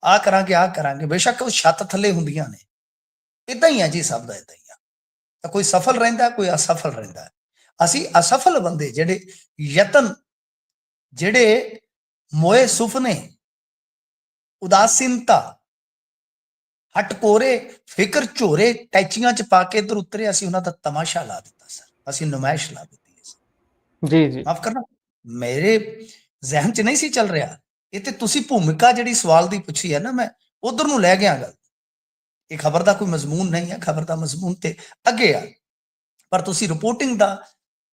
ਆਹ ਕਰਾਂਗੇ, ਬੇਸ਼ੱਕ ਉਹ ਛੱਤ ਥੱਲੇ ਹੁੰਦੀਆਂ ਨੇ। ਇਦਾਂ ਹੀ ਆ ਜੀ, ਸਭ ਦਾ ਇਦਾਂ ਹੀ ਆ। ਤਾਂ ਕੋਈ ਸਫਲ ਰਹਿੰਦਾ, ਕੋਈ ਅਸਫਲ ਰਹਿੰਦਾ। ਅਸੀਂ ਅਸਫਲ ਬੰਦੇ ਜਿਹੜੇ ਯਤਨ, ਜਿਹੜੇ ਮੋਏ ਸੁਪਨੇ, ਉਦਾਸੀਨਤਾ, ਹਟਕੋਰੇ, ਫਿਕਰ ਝੋਰੇ ਟੈਚੀਆਂ 'ਚ ਪਾ ਕੇ ਇੱਧਰ ਉਤਰੇ, ਅਸੀਂ ਉਹਨਾਂ ਦਾ ਤਮਾਸ਼ਾ ਲਾ ਦਿੱਤਾ ਸਰ, ਅਸੀਂ ਨੁਮਾਇਸ਼ ਲਾ ਦਿੱਤੀ। ਜੀ ਜੀ ਮਾਫ ਕਰਨਾ, ਮੇਰੇ ਜ਼ਿਹਨ 'ਚ ਨਹੀਂ ਸੀ ਚੱਲ ਰਿਹਾ ਇਹ, ਤੇ ਤੁਸੀਂ ਭੂਮਿਕਾ ਜਿਹੜੀ ਸਵਾਲ ਦੀ ਪੁੱਛੀ ਹੈ ਨਾ, ਮੈਂ ਉਧਰ ਨੂੰ ਲੈ ਗਿਆ ਗੱਲ। ਇਹ ਖਬਰ ਦਾ ਕੋਈ ਮਜ਼ਮੂਨ ਨਹੀਂ ਹੈ, ਖਬਰ ਦਾ ਮਜ਼ਮੂਨ ਤੇ ਅੱਗੇ ਆ, ਪਰ ਤੁਸੀਂ ਰਿਪੋਰਟਿੰਗ ਦਾ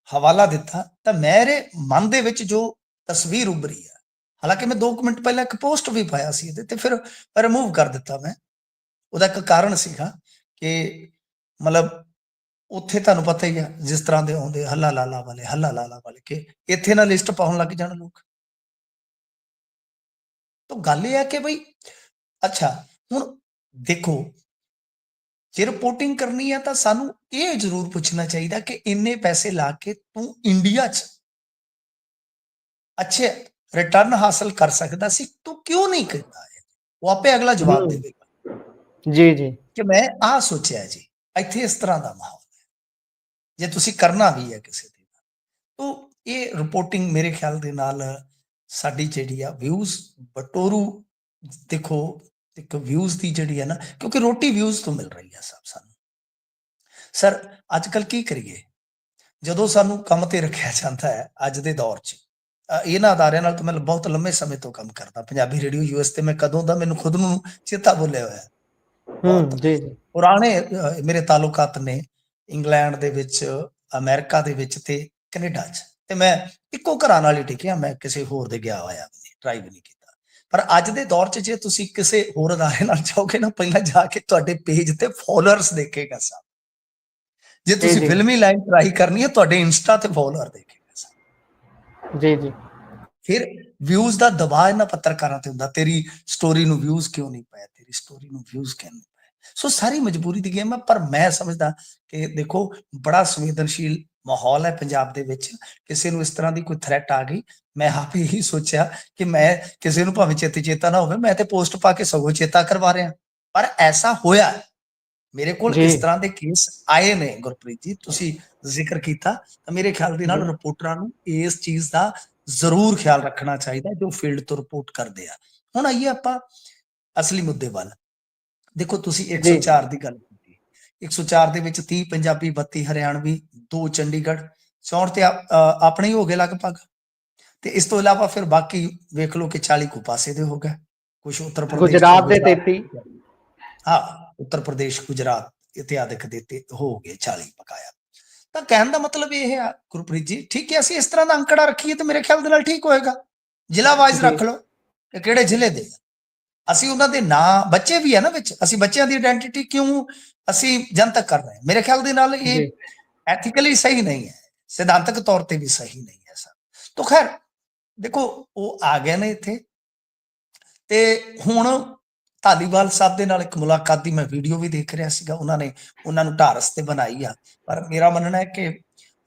ਹਵਾਲਾ ਦਿੱਤਾ ਤਾਂ ਮੇਰੇ ਮਨ ਦੇ ਵਿੱਚ ਜੋ ਤਸਵੀਰ ਉੱਭਰੀ ਹੈ, ਹਾਲਾਂਕਿ ਮੈਂ 2 ਮਿੰਟ ਪਹਿਲਾਂ ਇੱਕ ਪੋਸਟ ਵੀ ਪਾਇਆ ਸੀ ਇਹਦੇ ਤੇ, ਫਿਰ ਰਿਮੂਵ ਕਰ ਦਿੱਤਾ ਮੈਂ। ਉਹਦਾ ਇੱਕ ਕਾਰਨ ਸੀਗਾ ਕਿ ਮਤਲਬ ਉੱਥੇ ਤੁਹਾਨੂੰ ਪਤਾ ਹੀ ਆ, ਜਿਸ ਤਰ੍ਹਾਂ ਦੇ ਆਉਂਦੇ ਹੱਲਾ ਲਾਲਾ ਵਾਲੇ, ਕਿ ਇੱਥੇ ਨਾ ਲਿਸਟ ਪਾਉਣ ਲੱਗ ਜਾਣ ਲੋਕ। ਤਾਂ ਗੱਲ ਇਹ ਹੈ ਕਿ ਬਈ ਅੱਛਾ, ਹੁਣ ਦੇਖੋ, ਜੇ ਰਿਪੋਰਟਿੰਗ ਕਰਨੀ ਹੈ ਤਾਂ ਸਾਨੂੰ ਇਹ ਜ਼ਰੂਰ ਪੁੱਛਣਾ ਚਾਹੀਦਾ ਕਿ ਇੰਨੇ ਪੈਸੇ ਲਾ ਕੇ ਤੂੰ ਇੰਡੀਆ 'ਚ ਅੱਛੇ ਰਿਟਰਨ ਹਾਸਲ ਕਰ ਸਕਦਾ ਸੀ, ਤੂੰ ਕਿਉਂ ਨਹੀਂ ਕਰਦਾ ਹੈ? ਉਹ ਆਪੇ ਅਗਲਾ ਜਵਾਬ ਦੇਵੇਗਾ ਜੀ ਜੀ ਕਿ ਮੈਂ ਆਹ ਸੋਚਿਆ ਜੀ, ਇੱਥੇ ਇਸ ਤਰ੍ਹਾਂ ਦਾ ਮਾਹੌਲ ਹੈ, ਜੇ ਤੁਸੀਂ ਕਰਨਾ ਵੀ ਹੈ ਕਿਸੇ ਦੇ ਨਾਲ। ਤਾਂ ਇਹ ਰਿਪੋਰਟਿੰਗ ਮੇਰੇ ਖਿਆਲ ਦੇ ਨਾਲ ਸਾਡੀ ਜਿਹੜੀ ਆ ਵਿਊਜ਼ ਬਟੋਰੂ ਦੇਖੋ ਇੱਕ ਵਿਊਜ਼ ਦੀ ਜਿਹੜੀ ਹੈ ਨਾ, ਕਿਉਂਕਿ ਰੋਟੀ ਵਿਊਜ਼ ਤੋਂ ਮਿਲ ਰਹੀ ਹੈ ਸਭ ਸਾਨੂੰ। ਸਰ ਅੱਜ ਕੱਲ ਕੀ ਕਰੀਏ, ਜਦੋਂ ਸਾਨੂੰ ਕੰਮ ਤੇ ਰੱਖਿਆ ਜਾਂਦਾ ਹੈ ਅੱਜ ਦੇ ਦੌਰ 'ਚ, ਇਹਨਾਂ ਅਦਾਰਿਆਂ ਨਾਲ ਤਾਂ ਮੈਂ ਬਹੁਤ ਲੰਮੇ ਸਮੇਂ ਤੋਂ ਕੰਮ ਕਰਦਾ, ਪੰਜਾਬੀ ਰੇਡੀਓ ਯੂਐਸ ਤੇ ਮੈਂ ਕਦੋਂ ਦਾ ਮੈਨੂੰ ਖੁਦ ਨੂੰ ਚੇਤਾ ਭੁੱਲਿਆ ਹੋਇਆ। ਬਹੁਤ ਜੀ ਜੀ ਪੁਰਾਣੇ ਮੇਰੇ ਤਾਲੁਕਾਤ ਨੇ ਇੰਗਲੈਂਡ ਦੇ ਵਿੱਚ, ਅਮਰੀਕਾ ਦੇ ਵਿੱਚ ਤੇ ਕੈਨੇਡਾ 'ਚ, ਤੇ ਮੈਂ ਇੱਕੋ ਘਰਾਂ ਨਾਲ ਹੀ ਟਿਕਿਆ, ਮੈਂ ਕਿਸੇ ਹੋਰ ਦੇ ਗਿਆ ਹੋਇਆ ਟਰਾਈ ਵੀ ਨਹੀਂ ਕੀਤਾ। ਪਰ ਅੱਜ ਦੇ ਦੌਰ 'ਚ ਜੇ ਤੁਸੀਂ ਕਿਸੇ ਹੋਰ ਅਦਾਰੇ ਨਾਲ ਜਾਓਗੇ ਨਾ, ਪਹਿਲਾਂ ਜਾ ਕੇ ਤੁਹਾਡੇ ਪੇਜ ਤੇ ਫੋਲੋਅਰਸ ਦੇਖੇਗਾ ਸਭ। ਜੇ ਤੁਸੀਂ ਜੀ ਫਿਲਮੀ ਲਾਈਨ ਟਰਾਈ ਕਰਨੀ ਹੈ, ਤੁਹਾਡੇ ਇੰਸਟਾ ਤੇ ਫੋਲੋਅਰ ਦੇਖੇਗਾ ਸਭ। ਜੀ ਜੀ ਫਿਰ ਵਿਊਜ਼ ਦਾ ਦਬਾਅ ਇਹਨਾਂ ਪੱਤਰਕਾਰਾਂ ਤੇ ਹੁੰਦਾ, ਤੇਰੀ ਸਟੋਰੀ ਨੂੰ ਵਿਊਜ਼ ਕਿਉਂ ਨਹੀਂ ਪਏ, ਤੇਰੀ ਸਟੋਰੀ ਨੂੰ ਵਿਊਜ਼ ਕਿਉਂ ਨਹੀਂ ਪਏ। ਸੋ ਸਾਰੀ ਮਜਬੂਰੀ ਦੀ ਗੇਮ ਹੈ। ਪਰ ਮੈਂ ਸਮਝਦਾ ਕਿ ਦੇਖੋ ਬੜਾ ਸੰਵੇਦਨਸ਼ੀਲ ਮਾਹੌਲ ਹੈ ਪੰਜਾਬ ਦੇ ਵਿੱਚ, ਕਿਸੇ ਨੂੰ ਇਸ ਤਰ੍ਹਾਂ ਦੀ ਕੋਈ ਥ੍ਰੈਟ ਆ ਗਈ, ਮੈਂ ਆਪ ਇਹੀ ਸੋਚਿਆ ਕਿ ਮੈਂ ਕਿਸੇ ਨੂੰ ਭਾਵੇਂ ਚੇਤਾ ਨਾ ਹੋਵੇ, ਮੈਂ ਤੇ ਪੋਸਟ ਪਾ ਕੇ ਸਗੋਂ ਚੇਤਾ ਕਰਵਾ ਰਿਹਾ। ਪਰ ਐਸਾ ਹੋਇਆ, ਮੇਰੇ ਕੋਲ ਇਸ ਤਰ੍ਹਾਂ ਦੇ ਕੇਸ ਆਏ ਨੇ। ਗੁਰਪ੍ਰੀਤ ਜੀ ਤੁਸੀਂ ਜ਼ਿਕਰ ਕੀਤਾ, ਤਾਂ ਮੇਰੇ ਖਿਆਲ ਦੇ ਨਾਲ ਰਿਪੋਰਟਰਾਂ ਨੂੰ ਇਸ ਚੀਜ਼ ਦਾ ਜ਼ਰੂਰ ਖਿਆਲ ਰੱਖਣਾ ਚਾਹੀਦਾ ਜੋ ਫੀਲਡ ਤੋਂ ਰਿਪੋਰਟ ਕਰਦੇ ਆ। ਹੁਣ ਆਈਏ ਆਪਾਂ ਅਸਲੀ ਮੁੱਦੇ ਵੱਲ। ਦੇਖੋ ਤੁਸੀਂ 104 ਦੀ ਗੱਲ ਕੀਤੀ, 104 ਦੇ ਵਿੱਚ 30 ਪੰਜਾਬੀ, 32 ਹਰਿਆਣਵੀ, 2 ਚੰਡੀਗੜ੍ਹ, 64 ਤੇ ਆਪਣੇ ਹੀ ਹੋ ਗਏ ਲਗਭਗ। ਤੇ ਇਸ ਤੋਂ ਇਲਾਵਾ ਫਿਰ ਬਾਕੀ ਵੇਖ ਲਓ ਕਿ 40 ਕੋ ਪਾਸੇ ਦੇ ਹੋ ਗਏ, ਕੁਝ ਉੱਤਰ ਪ੍ਰਦੇਸ਼, ਗੁਜਰਾਤ ਦੇ 33, ਹਾਂ ਉੱਤਰ ਪ੍ਰਦੇਸ਼, ਗੁਜਰਾਤ ਇਤਿਆਦਿਕ ਦੇ ਹੋ ਗਏ 40 ਬਕਾਇਆ। ਤਾਂ ਕਹਿਣ ਦਾ ਮਤਲਬ ਇਹ ਹੈ ਗੁਰਪ੍ਰੀਤ ਜੀ, ਠੀਕ ਹੈ, ਅਸੀਂ ਇਸ ਤਰ੍ਹਾਂ ਦਾ ਅੰਕੜਾ ਰੱਖੀਏ ਤਾਂ ਮੇਰੇ ਖਿਆਲ ਦੇ ਨਾਲ ਠੀਕ ਹੋਏਗਾ। ਜ਼ਿਲ੍ਹਾ ਵਾਈਜ਼ ਰੱਖ ਲਓ ਕਿ ਕਿਹੜੇ ਜ਼ਿਲ੍ਹੇ ਦੇ, ਅਸੀਂ ਉਹਨਾਂ ਦੇ ਨਾਂ, ਬੱਚੇ ਵੀ ਹੈ ਨਾ ਵਿੱਚ, ਅਸੀਂ ਬੱਚਿਆਂ ਦੀ ਆਇਡੈਂਟੀਟੀ ਕਿਉਂ ਅਸੀਂ ਜਨਤਕ ਕਰ ਰਹੇ ਹਾਂ। ਮੇਰੇ ਖਿਆਲ ਦੇ ਨਾਲ ਇਹ ਐਥੀਕਲੀ ਸਹੀ ਨਹੀਂ ਹੈ, ਸਿਧਾਂਤਕ ਤੌਰ ਤੇ ਵੀ ਸਹੀ ਨਹੀਂ ਹੈ ਸਰ। ਤਾਂ ਖੈਰ ਦੇਖੋ ਉਹ ਆ ਗਏ ਨੇ ਇੱਥੇ, ਤੇ ਹੁਣ ਧਾਲੀਵਾਲ ਸਾਹਿਬ ਦੇ ਨਾਲ ਇੱਕ ਮੁਲਾਕਾਤ ਦੀ ਮੈਂ ਵੀਡੀਓ ਵੀ ਦੇਖ ਰਿਹਾ ਸੀਗਾ, ਉਹਨਾਂ ਨੂੰ ਢਾਰਸ ਤੇ ਬਣਾਈ ਆ। ਪਰ ਮੇਰਾ ਮੰਨਣਾ ਹੈ ਕਿ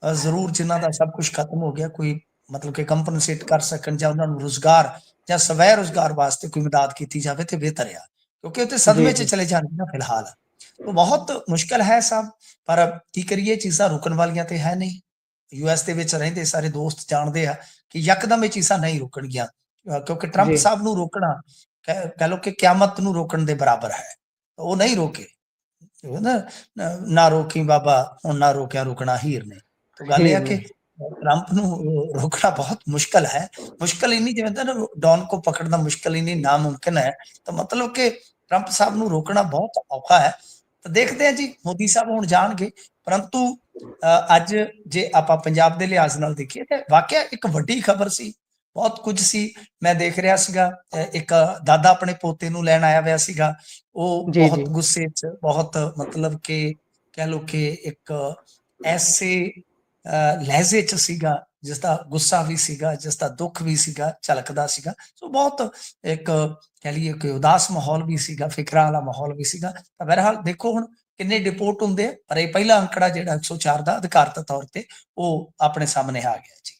ਜ਼ਰੂਰ ਜਿਨ੍ਹਾਂ ਦਾ ਸਭ ਕੁਝ ਖਤਮ ਹੋ ਗਿਆ, ਕੋਈ ਮਤਲਬ ਕਿ ਕੰਪਨਸੇਟ ਕਰ ਸਕਣ ਜਾਂ ਉਹਨਾਂ ਨੂੰ ਰੁਜ਼ਗਾਰ ਜਾਂ ਸਵੈ ਰੁਜ਼ਗਾਰ ਵਾਸਤੇ ਕੋਈ ਮਦਦ ਕੀਤੀ ਜਾਵੇ ਤੇ ਬਿਹਤਰ ਆ, ਕਿਉਂਕਿ ਉਹ ਤੇ ਸਦਮੇ 'ਚ ਚਲੇ ਜਾਣਗੇ ਨਾ ਫਿਲਹਾਲ। तो बहुत मुश्किल है साहब, पर की करिए, चीज़ां रुकण वालियां ते है नहीं। यूएस ਦੇ ਵਿੱਚ ਰਹਿੰਦੇ ਸਾਰੇ ਦੋਸਤ ਜਾਣਦੇ ਆ ਕਿ ਯਕਦਮ ਇਹ ਚੀਜ਼ਾਂ ਨਹੀਂ ਰੁਕਣਗੀਆਂ, ਕਿਉਂਕਿ ਟਰੰਪ ਸਾਹਿਬ ਨੂੰ ਰੋਕਣਾ ਕਹ ਲੋ ਕਿ ਕਿਆਮਤ ਨੂੰ ਰੋਕਣ ਦੇ ਬਰਾਬਰ ਹੈ। ਉਹ ਨਹੀਂ ਰੋਕੇ ਨਾ ਰੋਕੀ ਬਾਬਾ, ਹੁਣ ਨਾ ਰੋਕਿਆ ਰੁਕਣਾ ਹੀਰ ਨੇ। तो ਗੱਲ ਇਹ ਆ ਕਿ ट्रंप ਨੂੰ रोकना बहुत मुश्किल है। मुश्किल ही नहीं, जिवें ना डॉन को पकड़ना मुश्किल ही नहीं, नामुमकिन है। तो मतलब कि ट्रंप साहब ਨੂੰ रोकना बहुत औखा है। तो देखते हैं जी मोदी साहब ਹੁਣ ਜਾਣਗੇ, ਪਰੰਤੂ ਅੱਜ ਜੇ ਆਪਾਂ ਪੰਜਾਬ ਦੇ ਲਿਹਾਜ਼ ਨਾਲ ਦੇਖੀਏ ਤੇ ਵਾਕਿਆ ਇੱਕ ਵੱਡੀ ਖਬਰ ਸੀ, ਬਹੁਤ ਕੁਝ ਸੀ। ਮੈਂ ਦੇਖ ਰਿਹਾ ਸੀਗਾ ਇੱਕ ਦਾਦਾ ਆਪਣੇ ਪੋਤੇ ਨੂੰ ਲੈਣ ਆਇਆ ਹੋਇਆ ਸੀਗਾ, ਉਹ ਬਹੁਤ ਗੁੱਸੇ 'ਚ, ਬਹੁਤ ਮਤਲਬ ਕਿ ਕਹਿ ਲਓ ਕਿ ਇੱਕ ਐਸੇ ਲਹਿਜ਼ੇ 'ਚ ਸੀਗਾ ਜਿਸ ਦਾ ਗੁੱਸਾ ਵੀ ਸੀਗਾ, ਜਿਸ ਦਾ ਦੁੱਖ ਵੀ ਸੀਗਾ, ਝਲਕਦਾ ਸੀਗਾ। ਸੋ ਬਹੁਤ ਇੱਕ ਕਹਿ ਲਈਏ ਕਿ ਉਦਾਸ ਮਾਹੌਲ ਵੀ ਸੀਗਾ, ਫਿਕਰਾਂ ਵਾਲਾ ਮਾਹੌਲ ਵੀ ਸੀਗਾ। ਤਾਂ ਬਹਰਹਾਲ ਦੇਖੋ ਹੁਣ ਕਿੰਨੇ ਡਿਪੋਰਟ ਹੁੰਦੇ ਆ, ਪਰ ਇਹ ਪਹਿਲਾ ਅੰਕੜਾ ਜਿਹੜਾ 104 ਦਾ ਅਧਿਕਾਰਤ ਤੌਰ ਤੇ ਉਹ ਆਪਣੇ ਸਾਹਮਣੇ ਆ ਗਿਆ ਜੀ।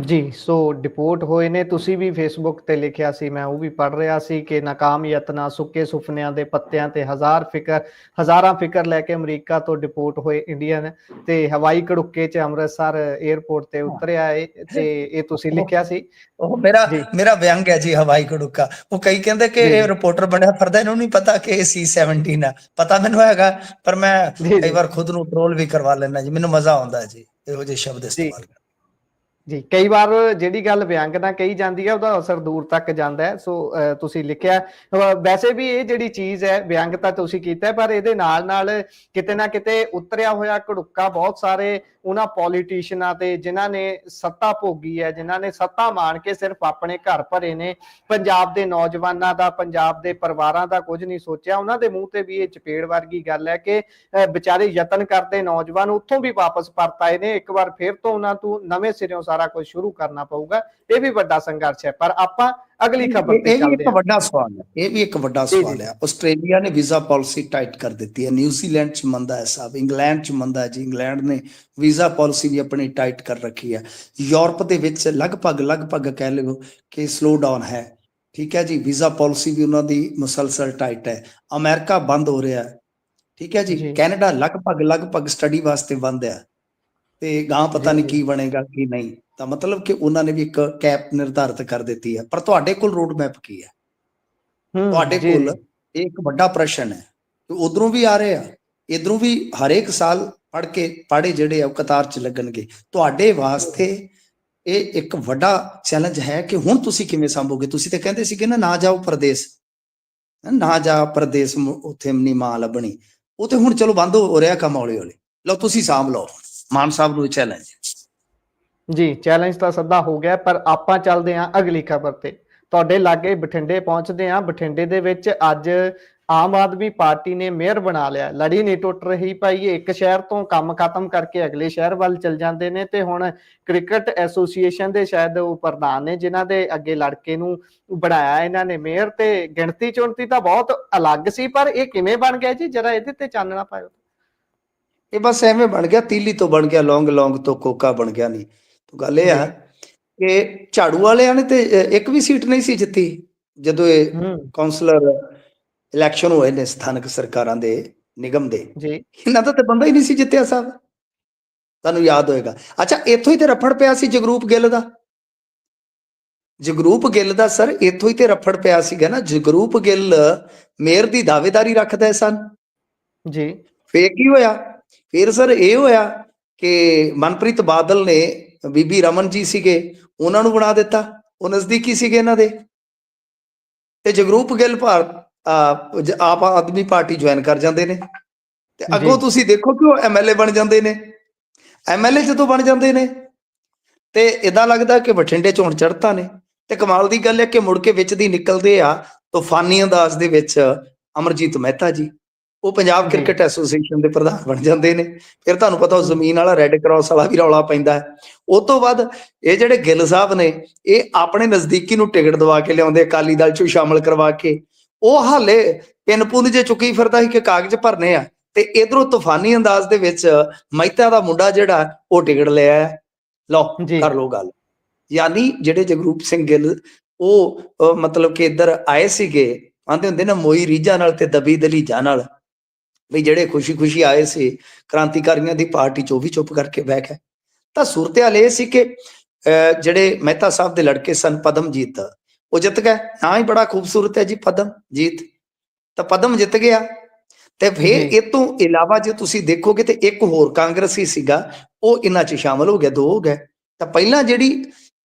ਜੀ, ਸੋ ਡਿਪੋਰਟ ਹੋਏ ਨੇ। ਤੁਸੀਂ ਵੀ ਫੇਸਬੁੱਕ ਤੇ ਲਿਖਿਆ ਸੀ, ਮੈਂ ਉਹ ਵੀ ਪੜ੍ਹ ਰਿਹਾ ਸੀ ਕਿ ਨਾਕਾਮ ਯਤਨਾਂ, ਸੁੱਕੇ ਸੁਪਨਿਆਂ ਦੇ ਪੱਤਿਆਂ ਤੇ ਹਜ਼ਾਰਾਂ ਫਿਕਰ ਲੈ ਕੇ ਅਮਰੀਕਾ ਤੋਂ ਡਿਪੋਰਟ ਹੋਏ ਇੰਡੀਅਨ ਤੇ ਹਵਾਈ ਕੜੁੱਕੇ 'ਚ ਅੰਮ੍ਰਿਤਸਰ 에ਅਰਪੋਰਟ ਤੇ ਉਤਰਿਆ ਏ, ਤੇ ਇਹ ਤੁਸੀਂ ਲਿਖਿਆ ਸੀ। ਉਹ ਮੇਰਾ ਵਿਅੰਗ ਹੈ ਜੀ, ਹਵਾਈ ਕੜੁੱਕਾ। ਉਹ ਕਈ ਕਹਿੰਦੇ ਕਿ ਇਹ ਰਿਪੋਰਟਰ ਬਣਿਆ ਫਿਰਦਾ, ਇਹਨੂੰ ਨਹੀਂ ਪਤਾ ਕਿ ਇਹ C-17 ਹੈ। ਪਤਾ ਮੈਨੂੰ ਹੈਗਾ, ਪਰ ਮੈਂ ਕਈ ਵਾਰ ਖੁਦ ਨੂੰ ਟ੍ਰੋਲ ਵੀ ਕਰਵਾ ਲੈਣਾ ਜੀ, ਮੈਨੂੰ ਮਜ਼ਾ ਆਉਂਦਾ ਜੀ ਇਹੋ ਜਿਹੇ ਸ਼ਬਦ ਇਸਤੇਮਾਲ ਕਰਨ। ਜੀ, ਕਈ ਵਾਰ ਜਿਹੜੀ ਗੱਲ ਵਿਅੰਗ ਨਾਲ ਕਹੀ ਜਾਂਦੀ ਹੈ ਉਹਦਾ ਅਸਰ ਦੂਰ ਤੱਕ ਜਾਂਦਾ ਹੈ। ਸੋ ਤੁਸੀਂ ਲਿਖਿਆ, ਵੈਸੇ ਵੀ ਇਹ ਜਿਹੜੀ ਚੀਜ਼ ਹੈ ਵਿਅੰਗ ਤਾਂ ਤੁਸੀਂ ਕੀਤਾ, ਪਰ ਇਹਦੇ ਨਾਲ ਨਾਲ ਕਿਤੇ ਨਾ ਕਿਤੇ ਉਤਰਿਆ ਹੋਇਆ ਘੜੁੱਕਾ ਬਹੁਤ ਸਾਰੇ ਉਹਨਾਂ ਪੋਲੀਟੀਸ਼ੀਅਨਾਂ ਤੇ ਜਿਨ੍ਹਾਂ ਨੇ ਸੱਤਾ ਭੋਗੀ ਹੈ, ਜਿਨ੍ਹਾਂ ਨੇ ਸੱਤਾ ਮਾਣ ਕੇ ਸਿਰਫ ਆਪਣੇ ਘਰ ਭਰੇ ਨੇ, ਪੰਜਾਬ ਦੇ ਨੌਜਵਾਨਾਂ ਦਾ, ਪੰਜਾਬ ਦੇ ਪਰਿਵਾਰਾਂ ਦਾ ਕੁਝ ਨਹੀਂ ਸੋਚਿਆ। ਉਹਨਾਂ ਦੇ ਮੂੰਹ ਤੇ ਵੀ ਇਹ ਚਪੇੜ ਵਰਗੀ ਗੱਲ ਹੈ ਕਿ ਵਿਚਾਰੇ ਯਤਨ ਕਰਦੇ ਨੌਜਵਾਨ ਉੱਥੋਂ ਵੀ ਵਾਪਸ ਪਰਤ ਆਏ ਨੇ। ਇੱਕ ਵਾਰ ਫਿਰ ਤੋਂ ਉਹਨਾਂ ਤੋਂ ਨਵੇਂ ਸਿਰਿਓਂ ਸਾਰਾ ਕੁਝ ਸ਼ੁਰੂ ਕਰਨਾ ਪਊਗਾ। ਇਹ ਵੀ ਵੱਡਾ ਸੰਘਰਸ਼ ਹੈ। ਪਰ ਆਪਾਂ ਅਗਲੀ ਖਬਰ ਤੇ ਚੱਲਦੇ ਹਾਂ। ਇਹ ਵੀ ਇੱਕ ਵੱਡਾ ਸਵਾਲ ਹੈ। ਆਸਟ੍ਰੇਲੀਆ ਨੇ ਵੀਜ਼ਾ ਪਾਲਿਸੀ ਟਾਈਟ ਕਰ ਦਿੱਤੀ ਹੈ, ਨਿਊਜ਼ੀਲੈਂਡ ਚ ਮੰਦਾ ਹੈ ਸਾਹਿਬ, ਇੰਗਲੈਂਡ ਚ ਮੰਦਾ ਹੈ ਜੀ। ਇੰਗਲੈਂਡ ਨੇ ਵੀਜ਼ਾ ਪਾਲਿਸੀ ਵੀ ਆਪਣੀ ਟਾਈਟ ਕਰ ਰੱਖੀ ਹੈ। ਯੂਰਪ ਦੇ ਵਿੱਚ ਲਗਭਗ ਕਹਿ ਲਓ ਕਿ ਸਲੋ ਡਾਊਨ ਹੈ, ਠੀਕ ਹੈ ਜੀ। ਵੀਜ਼ਾ ਪਾਲਿਸੀ ਵੀ ਉਹਨਾਂ ਦੀ ਮੁਸਲਸਲ ਟਾਈਟ ਹੈ। ਅਮਰੀਕਾ ਬੰਦ ਹੋ ਰਿਹਾ, ਠੀਕ ਹੈ ਜੀ। ਕੈਨੇਡਾ ਲਗਭਗ ਸਟੱਡੀ ਵਾਸਤੇ ਬੰਦ ਹੈ, ਤੇ ਗਾਂ ਪਤਾ ਨਹੀਂ ਕੀ ਬਣੇਗਾ ਕੀ ਨਹੀਂ। ਤਾਂ ਮਤਲਬ ਕਿ ਉਹਨਾਂ ਨੇ ਵੀ ਇੱਕ ਕੈਪ ਨਿਰਧਾਰਿਤ ਕਰ ਦਿੱਤੀ ਹੈ। ਪਰ ਤੁਹਾਡੇ ਕੋਲ ਰੋਡ ਮੈਪ ਕੀ ਹੈ? ਤੁਹਾਡੇ ਜੀ ਕੋਲ ਜੀ ਇਹ ਇੱਕ ਵੱਡਾ ਪ੍ਰਸ਼ਨ ਹੈ ਕਿ ਉਧਰੋਂ ਵੀ ਆ ਰਹੇ ਆ, ਇਧਰੋਂ ਵੀ ਹਰੇਕ ਸਾਲ ਪੜ੍ਹ ਕੇ ਪਾੜੇ ਜਿਹੜੇ ਆ ਉਹ ਕਤਾਰ 'ਚ ਲੱਗਣਗੇ। ਤੁਹਾਡੇ ਵਾਸਤੇ ਇਹ ਇੱਕ ਵੱਡਾ ਚੈਲੰਜ ਹੈ ਕਿ ਹੁਣ ਤੁਸੀਂ ਕਿਵੇਂ ਸੰਭੋਗੇ। ਤੁਸੀਂ ਤੇ ਕਹਿੰਦੇ ਸੀਗੇ ਨਾ ਜਾਓ ਪ੍ਰਦੇਸ਼, ਨਾ ਜਾ ਪ੍ਰਦੇਸ਼, ਉੱਥੇ ਨਹੀਂ ਮਾਂ ਲੱਭਣੀ। ਉਹ ਤੇ ਹੁਣ ਚਲੋ ਬੰਦ ਹੋ ਰਿਹਾ ਕੰਮ ਹੌਲੀ ਹੌਲੀ। ਲਓ ਤੁਸੀਂ ਸਾਂਭ ਲਓ ਮਾਨ ਸਾਹਿਬ ਨੂੰ ਚੈਲੰਜ। ਜੀ ਚੈਲੰਜ ਤਾਂ ਸੱਦਾ ਹੋ ਗਿਆ, ਪਰ ਆਪਾਂ ਚੱਲਦੇ ਹਾਂ ਅਗਲੀ ਖਬਰ ਤੇ। ਤੁਹਾਡੇ ਲਾਗੇ ਬਠਿੰਡੇ ਪਹੁੰਚਦੇ ਹਾਂ। ਬਠਿੰਡੇ ਦੇ ਵਿੱਚ ਅੱਜ ਆਮ ਆਦਮੀ ਪਾਰਟੀ ਨੇ ਮੇਅਰ ਬਣਾ ਲਿਆ। ਲੜੀ ਨਹੀਂ ਟੁੱਟ ਰਹੀ ਭਾਈ, ਇੱਕ ਸ਼ਹਿਰ ਤੋਂ ਕੰਮ ਖਤਮ ਕਰਕੇ ਅਗਲੇ ਸ਼ਹਿਰ ਵੱਲ ਚਲ ਜਾਂਦੇ ਨੇ। ਤੇ ਹੁਣ ਕ੍ਰਿਕਟ ਐਸੋਸੀਏਸ਼ਨ ਦੇ ਸ਼ਾਇਦ ਉਹ ਪ੍ਰਧਾਨ ਨੇ ਜਿਨ੍ਹਾਂ ਦੇ ਅੱਗੇ ਲੜਕੇ ਨੂੰ ਬਣਾਇਆ ਇਹਨਾਂ ਨੇ ਮੇਅਰ। ਤੇ ਗਿਣਤੀ ਚੁਣਤੀ ਤਾਂ ਬਹੁਤ ਅਲੱਗ ਸੀ, ਪਰ ਇਹ ਕਿਵੇਂ ਬਣ ਗਿਆ ਜੀ, ਜਰਾ ਇਹਦੇ ਤੇ ਚਾਨਣਾ ਪਾਇਓ। ਇਹ ਬਸ ਐਵੇਂ ਬਣ ਗਿਆ, ਤੀਲੀ ਤੋਂ ਬਣ ਗਿਆ ਲੌਂਗ, ਲੌਂਗ ਤੋਂ ਕੋਕਾ ਬਣ ਗਿਆ। ਨਹੀਂ ਗੱਲ ਇਹ ਆ ਕਿ ਝਾੜੂ ਵਾਲਿਆਂ ਨੇ ਤੇ ਇੱਕ ਵੀ ਸੀਟ ਨਹੀਂ ਸੀ ਜਿੱਤੀ ਜਦੋਂ ਇਹ ਕਾਉਂਸਲਰ ਇਲੈਕਸ਼ਨ ਹੋਏ ਨੇ ਸਥਾਨਕ ਸਰਕਾਰਾਂ ਦੇ, ਨਿਗਮ ਦੇ। ਇਹਨਾਂ ਦਾ ਤੇ ਬੰਦਾ ਹੀ ਨਹੀਂ ਸੀ ਜਿੱਤਿਆ ਸਾਹਿਬ, ਤੁਹਾਨੂੰ ਯਾਦ ਹੋਏਗਾ। ਅੱਛਾ, ਇੱਥੋਂ ਹੀ ਤੇ ਰਫੜ ਪਿਆ ਸੀ ਜਗਰੂਪ ਗਿੱਲ ਦਾ। ਜਗਰੂਪ ਗਿੱਲ ਦਾ ਸਰ ਇੱਥੋਂ ਹੀ ਤੇ ਰਫੜ ਪਿਆ ਸੀਗਾ ਨਾ। ਜਗਰੂਪ ਗਿੱਲ ਮੇਅਰ ਦੀ ਦਾਅਵੇਦਾਰੀ ਰੱਖਦੇ ਸਨ ਜੀ। ਫੇਰ ਕੀ ਹੋਇਆ? ਫਿਰ ਸਰ ਇਹ ਹੋਇਆ ਕਿ ਮਨਪ੍ਰੀਤ ਬਾਦਲ ਨੇ ਬੀਬੀ ਰਮਨ ਜੀ ਸੀਗੇ, ਉਹਨਾਂ ਨੂੰ ਬਣਾ ਦਿੱਤਾ। ਉਹ ਨਜ਼ਦੀਕੀ ਸੀਗੇ ਇਹਨਾਂ ਦੇ। ਤੇ ਜਗਰੂਪ ਗਿੱਲ ਆਪ ਆਦਮੀ ਪਾਰਟੀ ਜੁਆਇਨ ਕਰ ਜਾਂਦੇ ਨੇ। ਤੇ ਅੱਗੋਂ ਤੁਸੀਂ ਦੇਖੋ ਕਿ ਉਹ ਐਮਐਲਏ ਬਣ ਜਾਂਦੇ ਨੇ। ਐਮਐਲਏ ਜਦੋਂ ਬਣ ਜਾਂਦੇ ਨੇ ਤੇ ਇਦਾਂ ਲੱਗਦਾ ਕਿ ਬਠਿੰਡੇ ਚ ਹੁਣ ਚੜ੍ਹਤਾ ਨੇ। ਤੇ ਕਮਾਲ ਦੀ ਗੱਲ ਹੈ ਕਿ ਮੁੜ ਕੇ ਵਿੱਚ ਦੀ ਨਿਕਲਦੇ ਆ ਤੂਫਾਨੀ ਅੰਦਾਜ਼ ਦੇ ਵਿੱਚ ਅਮਰਜੀਤ ਮਹਿਤਾ ਜੀ, ਉਹ ਪੰਜਾਬ ਕ੍ਰਿਕਟ ਐਸੋਸੀਏਸ਼ਨ ਦੇ ਪ੍ਰਧਾਨ ਬਣ ਜਾਂਦੇ ਨੇ। ਫਿਰ ਤੁਹਾਨੂੰ ਪਤਾ ਉਹ ਜ਼ਮੀਨ ਵਾਲਾ ਰੈੱਡ ਕਰਾਸ ਵਾਲਾ ਵੀ ਰੌਲਾ ਪੈਂਦਾ ਹੈ। ਉਹ ਤੋਂ ਬਾਅਦ ਇਹ ਜਿਹੜੇ ਗਿੱਲ ਸਾਹਿਬ ਨੇ ਇਹ ਆਪਣੇ ਨਜ਼ਦੀਕੀ ਨੂੰ ਟਿਕਟ ਦਵਾ ਕੇ ਲਿਆਉਂਦੇ, ਅਕਾਲੀ ਦਲ ਚੋਂ ਸ਼ਾਮਲ ਕਰਵਾ ਕੇ। ਉਹ ਹਾਲੇ ਪਿੰਨ ਪੁੰਨ ਜੇ ਚੁੱਕੀ ਫਿਰਦਾ ਸੀ ਕਿ ਕਾਗਜ਼ ਭਰਨੇ ਆ, ਤੇ ਇਧਰੋਂ ਤੂਫਾਨੀ ਅੰਦਾਜ਼ ਦੇ ਵਿੱਚ ਮਹਿਤਾ ਦਾ ਮੁੰਡਾ ਜਿਹੜਾ ਉਹ ਟਿਕਟ ਲਿਆ। ਲਓ ਕਰ ਲਓ ਗੱਲ। ਯਾਨੀ ਜਿਹੜੇ ਜਗਰੂਪ ਸਿੰਘ ਗਿੱਲ ਉਹ ਮਤਲਬ ਕਿ ਇੱਧਰ ਆਏ ਸੀਗੇ, ਆਂਦੇ ਹੁੰਦੇ ਨਾ ਮੋਈ ਰੀਝਾਂ ਨਾਲ ਤੇ ਦਬੀ ਦਲੀਜਾਂ ਨਾਲ, ਵੀ ਜਿਹੜੇ ਖੁਸ਼ੀ ਆਏ ਸੀ ਕ੍ਰਾਂਤੀਕਾਰੀਆਂ ਦੀ ਪਾਰਟੀ ਚ, ਉਹ ਵੀ ਚੁੱਪ ਕਰਕੇ ਬਹਿ ਗਏ। ਤਾਂ ਸੂਰਤ ਹਾਲ ਇਹ ਸੀ ਕਿ ਜਿਹੜੇ ਮਹਿਤਾ ਸਾਹਿਬ ਦੇ ਲੜਕੇ ਸਨ ਪਦਮਜੀਤ, ਉਹ ਜਿੱਤ ਗਏ। ਨਾਂ ਹੀ ਬੜਾ ਖੂਬਸੂਰਤ ਹੈ ਜੀ, ਪਦਮਜੀਤ। ਤਾਂ ਪਦਮ ਜਿੱਤ ਗਿਆ। ਤੇ ਫਿਰ ਇਹ ਤੋਂ ਇਲਾਵਾ ਜੇ ਤੁਸੀਂ ਦੇਖੋਗੇ ਤੇ ਇੱਕ ਹੋਰ ਕਾਂਗਰਸੀ ਸੀਗਾ, ਉਹ ਇਹਨਾਂ ਚ ਸ਼ਾਮਲ ਹੋ ਗਿਆ, 2 ਹੋ ਗਏ। ਤਾਂ ਪਹਿਲਾਂ ਜਿਹੜੀ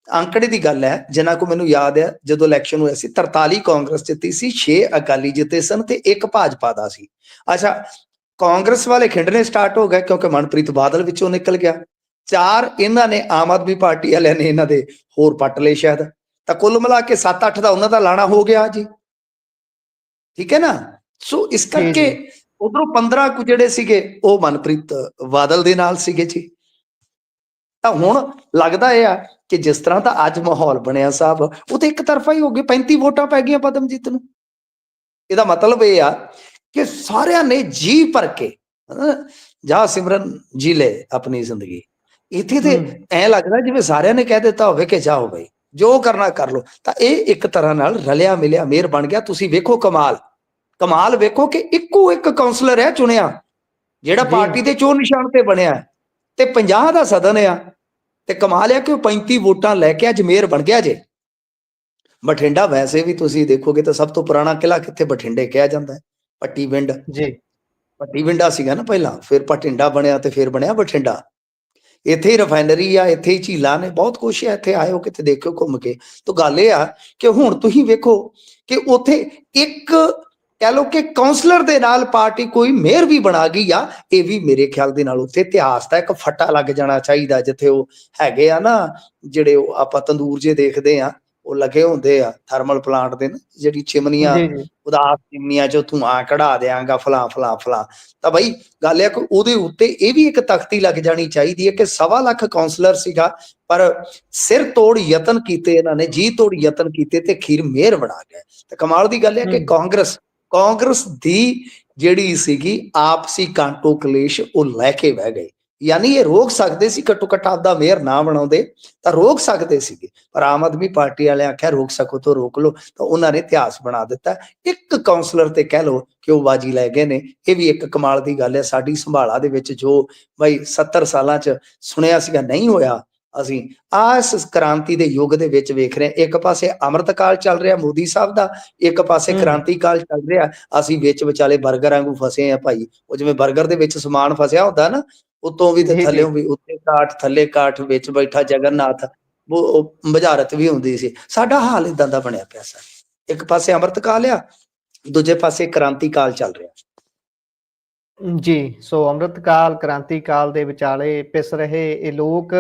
ਅੰਕੜੇ ਦੀ ਗੱਲ ਹੈ, ਜਿਨ੍ਹਾਂ ਕੋ ਮੈਨੂੰ ਯਾਦ ਹੈ ਜਦੋਂ ਇਲੈਕਸ਼ਨ ਹੋਇਆ ਸੀ 43 ਕਾਂਗਰਸ ਜਿੱਤੀ ਸੀ, 6 ਅਕਾਲੀ ਜਿੱਤੇ ਸਨ ਤੇ 1 ਭਾਜਪਾ ਦਾ ਸੀ। ਅੱਛਾ, ਕਾਂਗਰਸ ਵਾਲੇ ਖਿੰਡਣੇ ਸਟਾਰਟ ਹੋ ਗਏ ਕਿਉਂਕਿ ਮਨਪ੍ਰੀਤ ਬਾਦਲ ਵਿੱਚੋਂ ਨਿਕਲ ਗਿਆ। 4 ਇਹਨਾਂ ਨੇ ਆਮ ਆਦਮੀ ਪਾਰਟੀ ਵਾਲਿਆਂ ਨੇ ਇਹਨਾਂ ਦੇ ਹੋਰ ਪੱਟ ਲਏ ਸ਼ਾਇਦ। ਤਾਂ ਕੁੱਲ ਮਿਲਾ ਕੇ 7-8 ਦਾ ਉਹਨਾਂ ਦਾ ਲਾਣਾ ਹੋ ਗਿਆ ਜੀ, ਠੀਕ ਹੈ ਨਾ। ਸੋ ਇਸ ਕਰਕੇ ਉਧਰੋਂ 15 ਕੁ ਜਿਹੜੇ ਸੀਗੇ ਉਹ ਮਨਪ੍ਰੀਤ ਬਾਦਲ ਦੇ ਨਾਲ ਸੀਗੇ ਜੀ। ਤਾਂ ਹੁਣ ਲੱਗਦਾ ਇਹ ਆ ਕਿ ਜਿਸ ਤਰ੍ਹਾਂ ਦਾ ਅੱਜ ਮਾਹੌਲ ਬਣਿਆ ਸਾਹਿਬ, ਉਹ ਤੇ ਇੱਕ ਤਰਫਾ ਹੀ ਹੋ ਗਏ। 35 ਵੋਟਾਂ ਪੈ ਗਈਆਂ ਪਦਮਜੀਤ ਨੂੰ। ਇਹਦਾ ਮਤਲਬ ਇਹ ਆ ਕਿ ਸਾਰਿਆਂ ਨੇ ਜੀ ਭਰ ਕੇ ਜਾ ਸਿਮਰਨ ਜੀ ਲੈ ਆਪਣੀ ਜ਼ਿੰਦਗੀ। ਇੱਥੇ ਤੇ ਐ ਲੱਗਦਾ ਜਿਵੇਂ ਸਾਰਿਆਂ ਨੇ ਕਹਿ ਦਿੱਤਾ ਹੋਵੇ ਕਿ ਜਾਓ ਬਈ ਜੋ ਕਰਨਾ ਕਰ ਲੋ। ਤਾਂ ਇਹ ਇੱਕ ਤਰ੍ਹਾਂ ਨਾਲ ਰਲਿਆ ਮਿਲਿਆ ਮੇਅਰ ਬਣ ਗਿਆ। ਤੁਸੀਂ ਵੇਖੋ ਕਮਾਲ ਵੇਖੋ ਕਿ ਇੱਕੋ ਇੱਕ ਕਾਉਂਸਲਰ ਹੈ ਚੁਣਿਆ ਜਿਹੜਾ ਪਾਰਟੀ ਦੇ ਚੋਣ ਨਿਸ਼ਾਨ ਤੇ ਬਣਿਆ, ਤੇ 50 ਦਾ ਸਦਨ ਆ। ਤੇ ਕਮਾਲ ਹੈ ਕਿ ਉਹ 35 ਵੋਟਾਂ ਲੈ ਕੇ ਅੱਜ ਮੇਅਰ ਬਣ ਗਿਆ ਜੇ। ਬਠਿੰਡਾ ਵੈਸੇ ਵੀ ਤੁਸੀਂ ਦੇਖੋਗੇ ਤਾਂ ਸਭ ਤੋਂ ਪੁਰਾਣਾ ਕਿਲ੍ਹਾ ਕਿੱਥੇ? ਬਠਿੰਡੇ ਕਿਹਾ ਜਾਂਦਾ ਹੈ, ਪੱਟੀ ਵਿੰਡ ਜੀ। ਪੱਟੀ ਵਿੰਡਾ ਸੀਗਾ ਨਾ ਪਹਿਲਾਂ, ਫਿਰ ਭਟਿੰਡਾ ਬਣਿਆ ਤੇ ਫਿਰ ਬਣਿਆ ਬਠਿੰਡਾ। ਇੱਥੇ ਹੀ ਰਿਫਾਈਨਰੀ ਆ, ਇੱਥੇ ਹੀ ਝੀਲਾਂ ਨੇ, ਬਹੁਤ ਕੁਛ ਹੈ ਇੱਥੇ। ਆਇਓ ਕਿਤੇ ਦੇਖਿਓ ਘੁੰਮ ਕੇ। ਤਾਂ ਗੱਲ ਇਹ ਆ ਕਿ ਹੁਣ ਤੁਸੀਂ ਵੇਖੋ ਕਿ ਉੱਥੇ ਇੱਕ ਕਹਿ ਲਓ ਕਿ ਕਾਉਂਸਲਰ ਦੇ ਨਾਲ ਪਾਰਟੀ ਕੋਈ ਮੇਅਰ ਵੀ ਬਣਾ ਗਈ ਆ। ਇਹ ਵੀ ਮੇਰੇ ਖਿਆਲ ਦੇ ਨਾਲ ਉੱਥੇ ਇਤਿਹਾਸ ਦਾ ਇੱਕ ਫੱਟਾ ਲੱਗ ਜਾਣਾ ਚਾਹੀਦਾ। ਜਿੱਥੇ ਉਹ ਹੈਗੇ ਆ ਨਾ ਜਿਹੜੇ ਉਹ ਆਪਾਂ ਤੰਦੂਰ ਜੇ ਦੇਖਦੇ ਆ, ਉਹ ਲੱਗੇ ਹੁੰਦੇ ਆ ਥਰਮਲ ਪਲਾਂਟ ਦੇ ਨਾ, ਜਿਹੜੀ ਚਿਮਨੀਆਂ, ਉਦਾਸ ਚਿਮਨੀਆਂ ਚੋਂ ਧੂਆਂ ਕਢਾ ਦਿਆਂਗਾ ਫਲਾਂ। ਤਾਂ ਬਈ ਗੱਲ ਹੈ ਕਿ ਉਹਦੇ ਉੱਤੇ ਇਹ ਵੀ ਇੱਕ ਤਖਤੀ ਲੱਗ ਜਾਣੀ ਚਾਹੀਦੀ ਹੈ ਕਿ 1.25 ਲੱਖ ਕਾਉਂਸਲਰ ਸੀਗਾ, ਪਰ ਸਿਰ ਤੋੜ ਯਤਨ ਕੀਤੇ ਇਹਨਾਂ ਨੇ, ਜੀ ਤੋੜ ਯਤਨ ਕੀਤੇ ਤੇ ਅਖੀਰ ਮੇਅਰ ਬਣਾ ਗਏ। ਤੇ ਕਮਾਲ ਦੀ ਗੱਲ ਹੈ ਕਿ ਕਾਂਗਰਸ ਦੀ ਜਿਹੜੀ ਸੀਗੀ ਆਪਸੀ ਕਾਂਟੋ ਕਲੇਸ਼ ਉਹ ਲੈ ਕੇ ਬਹਿ ਗਏ। ਯਾਨੀ ਇਹ ਰੋਕ ਸਕਦੇ ਸੀ, ਘੱਟੋ ਘੱਟ ਆਪਦਾ ਮੇਅਰ ਨਾ ਬਣਾਉਂਦੇ ਤਾਂ ਰੋਕ ਸਕਦੇ ਸੀਗੇ, ਪਰ ਆਮ ਆਦਮੀ ਪਾਰਟੀ ਵਾਲਿਆਂ ਆਖਿਆ ਰੋਕ ਸਕੋ ਤਾਂ ਰੋਕ ਲਓ। ਤਾਂ ਉਹਨਾਂ ਨੇ ਇਤਿਹਾਸ ਬਣਾ ਦਿੱਤਾ। ਇੱਕ ਕਾਉਂਸਲਰ ਤੇ ਕਹਿ ਲਓ ਕਿ ਉਹ ਬਾਜੀ ਲੈ ਗਏ ਨੇ। ਇਹ ਵੀ ਇੱਕ ਕਮਾਲ ਦੀ ਗੱਲ ਹੈ। ਸਾਡੀ ਸੰਭਾਲਾ ਦੇ ਵਿੱਚ ਜੋ ਬਈ 70 ਸਾਲਾਂ 'ਚ ਸੁਣਿਆ ਸੀਗਾ ਨਹੀਂ ਹੋਇਆ, ਅਸੀਂ ਇਸ ਕ੍ਰਾਂਤੀ ਦੇ ਯੁੱਗ ਦੇ ਵਿੱਚ ਵੇਖ ਰਹੇ ਹਾਂ। ਇੱਕ ਪਾਸੇ ਅੰਮ੍ਰਿਤਕਾਲ ਚੱਲ ਰਿਹਾ ਮੋਦੀ ਸਾਹਿਬ ਦਾ, ਇੱਕ ਪਾਸੇ ਕ੍ਰਾਂਤੀ ਕਾਲ ਚੱਲ ਰਿਹਾ, ਅਸੀਂ ਵਿੱਚ ਵਿਚਾਲੇ ਬਰਗਰ ਵਾਂਗੂ ਫਸੇ ਆ ਭਾਈ। ਉਹ ਜਿਵੇਂ ਬਰਗਰ ਦੇ ਵਿੱਚ ਸਮਾਨ ਫਸਿਆ ਹੁੰਦਾ ਨਾ, ਉੱਤੋਂ ਵੀ ਤੇ ਥੱਲਿਓਂ ਵੀ, ਉੱਤੇ ਕਾਠ ਥੱਲੇ ਕਾਠ, ਵਿੱਚ ਬੈਠਾ ਜਗਨਨਾਥ, ਉਹ ਬੁਝਾਰਤ ਵੀ ਹੁੰਦੀ ਸੀ। ਸਾਡਾ ਹਾਲ ਇਦਾਂ ਦਾ ਬਣਿਆ ਪਿਆ ਸਰ। ਇੱਕ ਪਾਸੇ ਅੰਮ੍ਰਿਤਕਾਲ ਆ, ਦੂਜੇ ਪਾਸੇ ਕ੍ਰਾਂਤੀ ਕਾਲ ਚੱਲ ਰਿਹਾ ਜੀ। ਸੋ ਅੰਮ੍ਰਿਤ ਕਾਲ ਕ੍ਰਾਂਤੀ ਕਾਲ ਦੇ ਵਿਚਾਲੇ ਪਿਸ ਰਹੇ ਇਹ ਲੋਕ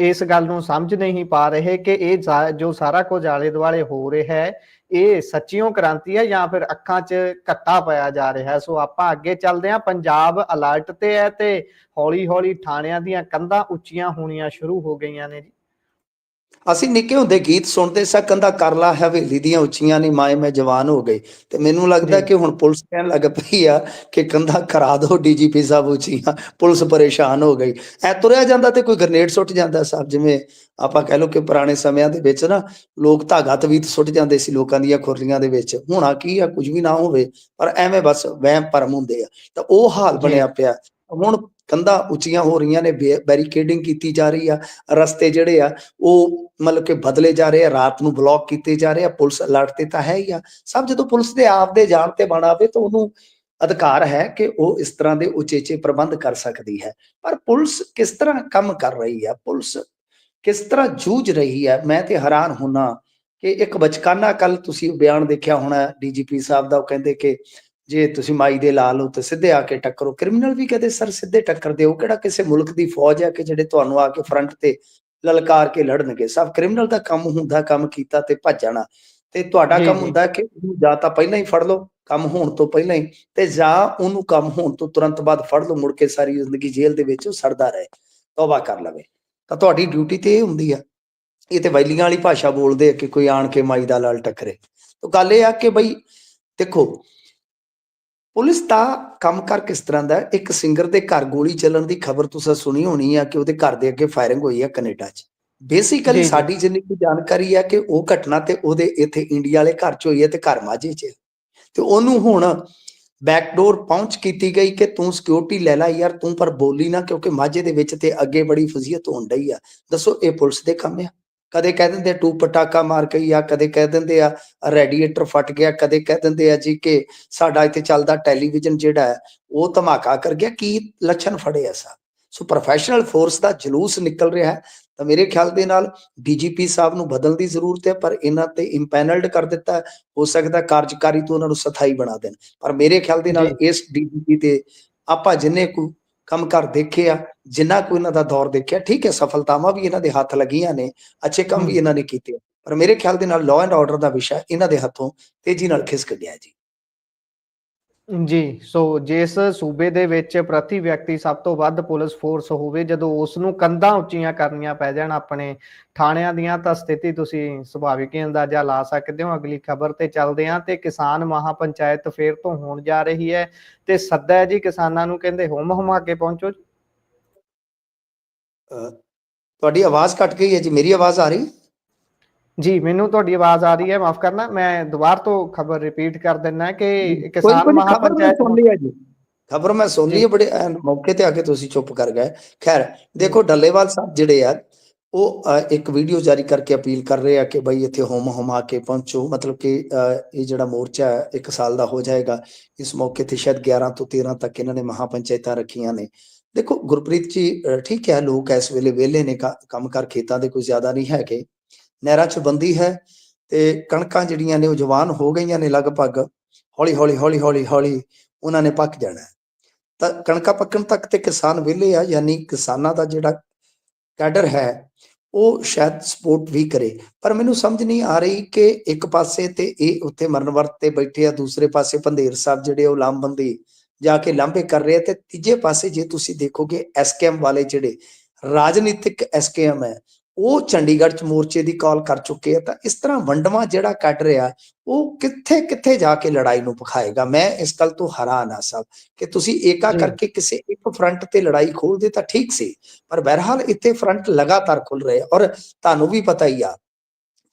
ਇਸ ਗੱਲ ਨੂੰ ਸਮਝ ਨਹੀਂ ਪਾ ਰਹੇ ਕਿ ਇਹ ਜੋ ਸਾਰਾ ਕੁਝ ਆਲੇ ਦੁਆਲੇ ਹੋ ਰਿਹਾ ਹੈ ਇਹ ਸੱਚੀਓ ਕ੍ਰਾਂਤੀ ਹੈ ਜਾਂ ਫਿਰ ਅੱਖਾਂ 'ਚ ਘੱਟਾ ਪਾਇਆ ਜਾ ਰਿਹਾ ਹੈ। ਸੋ ਆਪਾਂ ਅੱਗੇ ਚੱਲਦੇ ਹਾਂ। ਪੰਜਾਬ ਅਲਰਟ ਤੇ ਹੈ ਤੇ ਹੌਲੀ ਹੌਲੀ ਥਾਣਿਆਂ ਦੀਆਂ ਕੰਧਾਂ ਉੱਚੀਆਂ ਹੋਣੀਆਂ ਸ਼ੁਰੂ ਹੋ ਗਈਆਂ ਨੇ ਜੀ। ਅਸੀਂ ਨਿੱਕੇ ਹੁੰਦੇ ਗੀਤ ਸੁਣਦੇ ਸਾਂ, ਕੰਧਾਂ ਕਰ ਲਾ ਹਵੇਲੀ ਦੀਆਂ ਉੱਚੀਆਂ ਨੀ ਮਾਏ ਮੈਂ ਜਵਾਨ ਹੋ ਗਈ। ਤੇ ਮੈਨੂੰ ਲੱਗਦਾ ਕਿ ਹੁਣ ਪੁਲਿਸ ਕਹਿਣ ਲੱਗ ਪਈ ਆ ਕਿ ਕੰਧਾਂ ਕਰਾ ਦੋ ਡੀਜੀਪੀ ਸਾਹਿਬ ਉੱਚੀਆਂ, ਪੁਲਿਸ ਪਰੇਸ਼ਾਨ ਹੋ ਗਈ। ਐ ਤੁਰਿਆ ਜਾਂਦਾ ਤੇ ਕੋਈ ਗ੍ਰਨੇਡ ਸੁੱਟ ਜਾਂਦਾ ਸਾਹਿਬ। ਜਿਵੇਂ ਆਪਾਂ ਕਹਿ ਲਓ ਕਿ ਪੁਰਾਣੇ ਸਮਿਆਂ ਦੇ ਵਿੱਚ ਨਾ ਲੋਕ ਧਾਗਾ ਤਵੀਤ ਸੁੱਟ ਜਾਂਦੇ ਸੀ ਲੋਕਾਂ ਦੀਆਂ ਖੁਰਲੀਆਂ ਦੇ ਵਿੱਚ। ਹੋਣਾ ਕੀ ਆ, ਕੁਝ ਵੀ ਨਾ ਹੋਵੇ, ਪਰ ਐਵੇਂ ਬਸ ਵਹਿਮ ਭਰਮ ਹੁੰਦੇ ਆ। ਤਾਂ ਉਹ ਹਾਲ ਬਣਿਆ ਪਿਆ ਹੁਣ। ਕੰਧਾਂ ਉੱਚੀਆਂ ਹੋ ਰਹੀਆਂ ਨੇ, ਬੈਰੀਕੇਡਿੰਗ ਕੀਤੀ ਜਾ ਰਹੀ ਆ, ਰਸਤੇ ਜਿਹੜੇ ਆ ਉਹ ਮਤਲਬ ਕਿ ਬਦਲੇ ਜਾ ਰਹੇ ਆ, ਰਾਤ ਨੂੰ ਬਲੌਕ ਕੀਤੇ ਜਾ ਰਹੇ ਆ। ਪੁਲਿਸ ਅਲਰਟ ਤੇ ਤਾਂ ਹੈ ਹੀ ਆ ਸਭ। ਜਦੋਂ ਪੁਲਿਸ ਦੇ ਆਪ ਦੇ ਜਾਣ ਤੇ ਬਣ ਆਵੇ ਤਾਂ ਉਹਨੂੰ ਅਧਿਕਾਰ ਹੈ ਕਿ ਉਹ ਇਸ ਤਰ੍ਹਾਂ ਦੇ ਉਚੇਚੇ ਪ੍ਰਬੰਧ ਕਰ ਸਕਦੀ ਹੈ। ਪਰ ਪੁਲਿਸ ਕਿਸ ਤਰ੍ਹਾਂ ਕੰਮ ਕਰ ਰਹੀ ਹੈ, ਪੁਲਿਸ ਕਿਸ ਤਰ੍ਹਾਂ ਜੂਝ ਰਹੀ ਹੈ, ਮੈਂ ਤੇ ਹੈਰਾਨ ਹੁੰਨਾ ਕਿ ਇੱਕ ਬਚਕਾਨਾ, ਕੱਲ ਤੁਸੀਂ ਬਿਆਨ ਦੇਖਿਆ ਹੋਣਾ ਡੀਜੀਪੀ ਸਾਹਿਬ ਦਾ, ਉਹ ਕਹਿੰਦੇ ਕਿ ਜੇ ਤੁਸੀਂ ਮਾਈ ਦੇ ਲਾ ਲਓ ਤੇ ਸਿੱਧੇ ਆ ਕੇ ਟੱਕਰੋ। ਕ੍ਰਿਮੀਨਲ ਵੀ ਕਹਦੇ ਸਰ ਸਿੱਧੇ ਟੱਕਰਦੇ, ਉਹ ਕਿਹੜਾ ਕਿਸੇ ਮੁਲਕ ਦੀ ਫੌਜ ਹੈ ਕਿ ਜਿਹੜੇ ਤੁਹਾਨੂੰ ਆ ਕੇ ਫਰੰਟ ਤੇ ਲਲਕਾਰ ਕੇ ਲੜਨਗੇ। ਸਭ ਕ੍ਰਿਮੀਨਲ ਦਾ ਕੰਮ ਹੁੰਦਾ ਕੰਮ ਕੀਤਾ ਤੇ ਭੱਜ ਜਾਣਾ, ਤੇ ਤੁਹਾਡਾ ਕੰਮ ਹੁੰਦਾ ਕਿ ਉਹਨੂੰ ਜਾਂ ਤਾਂ ਪਹਿਲਾਂ ਹੀ ਫੜ ਲਓ ਕੰਮ ਹੋਣ ਤੋਂ ਪਹਿਲਾਂ ਹੀ, ਤੇ ਜਾਂ ਉਹਨੂੰ ਕੰਮ ਹੋਣ ਤੋਂ ਤੁਰੰਤ ਬਾਅਦ ਫੜ ਲਓ, ਮੁੜ ਕੇ ਸਾਰੀ ਜ਼ਿੰਦਗੀ ਜੇਲ੍ਹ ਦੇ ਵਿੱਚ ਉਹ ਸੜਦਾ ਰਹੇ, ਤੌਬਾ ਕਰ ਲਵੇ। ਤਾਂ ਤੁਹਾਡੀ ਡਿਊਟੀ ਤੇ ਇਹ ਹੁੰਦੀ ਆ। ਇਹ ਤੇ ਵੈਲੀਆਂ ਵਾਲੀ ਭਾਸ਼ਾ ਬੋਲਦੇ ਆ ਕਿ ਕੋਈ ਆਣ ਕੇ ਮਾਈ ਦਾ ਲਾਲ ਟੱਕਰੇ। ਤਾਂ ਗੱਲ ਇਹ ਆ ਕਿ ਬਈ ਦੇਖੋ ਪੁਲਿਸ ਦਾ ਕੰਮ ਕਰ ਕਿਸ ਤਰ੍ਹਾਂ ਦਾ। ਇੱਕ ਸਿੰਗਰ ਦੇ ਘਰ ਗੋਲੀ ਚੱਲਣ ਦੀ ਖਬਰ ਤੁਸੀਂ ਸੁਣੀ ਹੋਣੀ ਆ ਕਿ ਉਹਦੇ ਘਰ ਦੇ ਅੱਗੇ ਫਾਇਰਿੰਗ ਹੋਈ ਆ ਕੈਨੇਡਾ 'ਚ। ਬੇਸਿਕਲੀ ਸਾਡੀ ਜਿੰਨੀ ਕੁ ਜਾਣਕਾਰੀ ਆ ਕਿ ਉਹ ਘਟਨਾ ਤੇ ਉਹਦੇ ਇੱਥੇ ਇੰਡੀਆ ਵਾਲੇ ਘਰ 'ਚ ਹੋਈ ਹੈ ਤੇ ਘਰ ਮਾਝੇ 'ਚ, ਤੇ ਉਹਨੂੰ ਹੁਣ ਬੈਕਡੋਰ ਪਹੁੰਚ ਕੀਤੀ ਗਈ ਕਿ ਤੂੰ ਸਿਕਿਉਰਿਟੀ ਲੈ ਲਾ ਯਾਰ, ਤੂੰ ਪਰ ਬੋਲੀ ਨਾ, ਕਿਉਂਕਿ ਮਾਝੇ ਦੇ ਵਿੱਚ ਤੇ ਅੱਗੇ ਬੜੀ ਫਜ਼ੀਅਤ ਹੋਣ ਡਈ ਆ। ਦੱਸੋ ਇਹ ਪੁਲਿਸ ਦੇ ਕੰਮ ਆ? ਕਦੇ ਕਹਿ ਦਿੰਦੇ ਆ ਟੂ ਪਟਾਕਾ ਮਾਰ ਗਈ ਆ, ਕਦੇ ਕਹਿ ਦਿੰਦੇ ਆ ਰੇਡੀਏਟਰ ਫਟ ਗਿਆ, ਕਦੇ ਕਹਿ ਦਿੰਦੇ ਆ ਜੀ ਕਿ ਸਾਡਾ ਇੱਥੇ ਚੱਲਦਾ ਟੈਲੀਵਿਜ਼ਨ ਜਿਹੜਾ ਹੈ ਉਹ ਧਮਾਕਾ ਕਰ ਗਿਆ। ਕੀ ਲੱਛਣ ਫੜੇ ਆ ਸਾ? ਸੋ ਪ੍ਰੋਫੈਸ਼ਨਲ ਫੋਰਸ ਦਾ ਜਲੂਸ ਨਿਕਲ ਰਿਹਾ ਹੈ। ਤਾਂ ਮੇਰੇ ਖਿਆਲ ਦੇ ਨਾਲ ਡੀਜੀਪੀ ਸਾਹਿਬ ਨੂੰ ਬਦਲਣ ਦੀ ਜ਼ਰੂਰਤ ਹੈ, ਪਰ ਇਹਨਾਂ ਤੇ ਇੰਪੈਨਲਡ ਕਰ ਦਿੱਤਾ। ਹੋ ਸਕਦਾ ਕਾਰਜਕਾਰੀ ਤੋਂ ਉਹਨਾਂ ਨੂੰ ਸਥਾਈ ਬਣਾ ਦੇਣ, ਪਰ ਮੇਰੇ ਖਿਆਲ ਦੇ ਨਾਲ ਇਸ ਡੀਜੀਪੀ ਤੇ ਆਪਾਂ ਜਿੰਨੇ ਕੁ ਕੰਮ ਕਰ ਦੇਖੇ ਆ, ਜਿੰਨਾ ਕੋਈ ਇਹਨਾਂ ਦਾ ਦੌਰ ਦੇਖਿਆ, ਠੀਕ ਹੈ ਸਫਲਤਾਵਾਂ ਵੀ ਇਹਨਾਂ ਦੇ ਹੱਥ ਲੱਗੀਆਂ ਨੇ, ਅੱਛੇ ਕੰਮ ਵੀ ਇਹਨਾਂ ਨੇ ਕੀਤੇ, ਪਰ ਮੇਰੇ ਖਿਆਲ ਦੇ ਨਾਲ ਲਾਅ ਐਂਡ ਆਰਡਰ ਦਾ ਵਿਸ਼ਾ ਇਹਨਾਂ ਦੇ ਹੱਥੋਂ ਤੇਜ਼ੀ ਨਾਲ ਖਿਸਕ ਗਿਆ ਜੀ। ਜੀ। ਸੋ ਜਿਸ ਸੂਬੇ ਦੇ ਵਿੱਚ ਪ੍ਰਤੀ ਵਿਅਕਤੀ ਸਭ ਤੋਂ ਵੱਧ ਪੁਲਿਸ ਫੋਰਸ ਹੋਵੇ, ਜਦੋਂ ਉਸ ਨੂੰ ਕੰਧਾਂ ਉੱਚੀਆਂ ਕਰਨੀਆਂ ਪੈ ਜਾਣ ਆਪਣੇ ਥਾਣਿਆਂ ਦੀਆਂ, ਤਾਂ ਸਥਿਤੀ ਤੁਸੀਂ ਸੁਭਾਵਿਕ ਹੀ ਅੰਦਾਜ਼ਾ ਲਾ ਸਕਦੇ ਹੋ। ਅਗਲੀ ਖਬਰ ਤੇ ਚੱਲਦੇ ਹਾਂ। ਤੇ ਕਿਸਾਨ ਮਹਾਪੰਚਾਇਤ ਫੇਰ ਤੋਂ ਹੋਣ ਜਾ ਰਹੀ ਹੈ ਤੇ ਸੱਦਾ ਹੈ ਜੀ ਕਿਸਾਨਾਂ ਨੂੰ, ਕਹਿੰਦੇ ਹੁਮ ਹੁਮਾ ਕੇ ਪਹੁੰਚੋ। ਤੁਹਾਡੀ ਆਵਾਜ਼ ਕੱਟ ਗਈ ਹੈ ਜੀ, ਮੇਰੀ ਆਵਾਜ਼ ਆ ਰਹੀ? ਜੀ ਮੈਨੂੰ ਤੁਹਾਡੀ ਆਵਾਜ਼ ਆ ਰਹੀ ਹੈ, ਮਾਫ ਕਰਨਾ। ਮੈਂ ਦੁਬਾਰਾ ਤੋਂ ਖਬਰ ਰਿਪੀਟ ਕਰ ਦਿੰਦਾ ਕਿ ਕਿਸਾਨ ਖਬਰ ਮੈਂ ਮਹਾਪੰਚਾਇਤ ਸੁਣ ਲਈ ਹੈ ਜੀ, ਖਬਰ ਮੈਂ ਸੁਣ ਲਈ ਹੈ। ਬੜੇ ਮੌਕੇ ਤੇ ਆ ਕੇ ਤੁਸੀਂ ਚੁੱਪ ਕਰ ਗਏ। ਖੈਰ ਦੇਖੋ, ਡੱਲੇਵਾਲ ਸਾਹਿਬ ਜਿਹੜੇ ਆ ਉਹ ਇੱਕ ਵੀਡੀਓ ਜਾਰੀ ਕਰਕੇ ਅਪੀਲ ਕਰ ਰਹੇ ਆ ਕਿ ਬਈ ਇੱਥੇ ਹੁਮ ਹੁਮਾ ਕੇ ਪਹੁੰਚੋ। ਮਤਲਬ ਕਿ ਇਹ ਜਿਹੜਾ ਮੋਰਚਾ ਹੈ 1 ਸਾਲ ਦਾ ਹੋ ਜਾਏਗਾ। ਇਸ ਮੌਕੇ ਤੇ ਸ਼ਾਇਦ 11 ਤੋਂ 13 ਤੱਕ ਇਹਨਾਂ ਨੇ ਮਹਾਪੰਚਾਇਤਾਂ ਰੱਖੀਆਂ ਨੇ। ਦੇਖੋ ਗੁਰਪ੍ਰੀਤ ਜੀ, ਠੀਕ ਹੈ ਲੋਕ ਇਸ ਵੇਲੇ ਵਿਹਲੇ ਨੇ, ਕੰਮ ਕਰ ਖੇਤਾਂ ਦੇ ਕੋਈ ਜ਼ਿਆਦਾ ਨਹੀਂ ਹੈਗੇ, ਨਹਿਰਾਂ 'ਚ ਬੰਦੀ ਹੈ ਤੇ ਕਣਕਾਂ ਜਿਹੜੀਆਂ ਨੇ ਉਹ ਜਵਾਨ ਹੋ ਗਈਆਂ ਨੇ ਲਗਭਗ। ਹੌਲੀ ਹੌਲੀ ਹੌਲੀ ਹੌਲੀ ਹੌਲੀ ਉਹਨਾਂ ਨੇ ਪੱਕ ਜਾਣਾ। ਤਾਂ ਕਣਕਾਂ ਪੱਕਣ ਤੱਕ ਤੇ ਕਿਸਾਨ ਵਿਹਲੇ ਆ, ਯਾਨੀ ਕਿਸਾਨਾਂ ਦਾ ਜਿਹੜਾ ਕੈਡਰ ਹੈ ਉਹ ਸ਼ਾਇਦ ਸਪੋਰਟ ਵੀ ਕਰੇ। ਪਰ ਮੈਨੂੰ ਸਮਝ ਨਹੀਂ ਆ ਰਹੀ ਕਿ ਇੱਕ ਪਾਸੇ ਤੇ ਇਹ ਉੱਥੇ ਮਰਨ ਵਰਤ ਤੇ ਬੈਠੇ ਆ, ਦੂਸਰੇ ਪਾਸੇ ਪੰਧੇਰ ਸਾਹਿਬ ਜਿਹੜੇ ਉਹ ਲਾਮਬੰਦੀ ਜਾ ਕੇ ਲਾਂਭੇ ਕਰ ਰਹੇ ਆ, ਤੇ ਤੀਜੇ ਪਾਸੇ ਜੇ ਤੁਸੀਂ ਦੇਖੋਗੇ ਐਸਕੇਐਮ ਵਾਲੇ ਜਿਹੜੇ ਰਾਜਨੀਤਿਕ ਐਸਕੇਐਮ ਹੈ ਉਹ ਚੰਡੀਗੜ੍ਹ 'ਚ ਮੋਰਚੇ ਦੀ ਕਾਲ ਕਰ ਚੁੱਕੇ ਆ। ਤਾਂ ਇਸ ਤਰ੍ਹਾਂ ਵੰਡਵਾਂ ਜਿਹੜਾ ਕੱਢ ਰਿਹਾ ਉਹ ਕਿੱਥੇ ਕਿੱਥੇ ਜਾ ਕੇ ਲੜਾਈ ਨੂੰ ਭਖਾਏਗਾ। ਮੈਂ ਇਸ ਗੱਲ ਤੋਂ ਹੈਰਾਨ ਆ ਸਾਹਿਬ ਕਿ ਤੁਸੀਂ ਏਕਾ ਕਰਕੇ ਕਿਸੇ ਇੱਕ ਫਰੰਟ ਤੇ ਲੜਾਈ ਖੋਲਦੇ ਤਾਂ ਠੀਕ ਸੀ, ਪਰ ਬਹਰਹਾਲ ਇੱਥੇ ਫਰੰਟ ਲਗਾਤਾਰ ਖੁੱਲ ਰਹੇ। ਔਰ ਤੁਹਾਨੂੰ ਵੀ ਪਤਾ ਹੀ ਆ,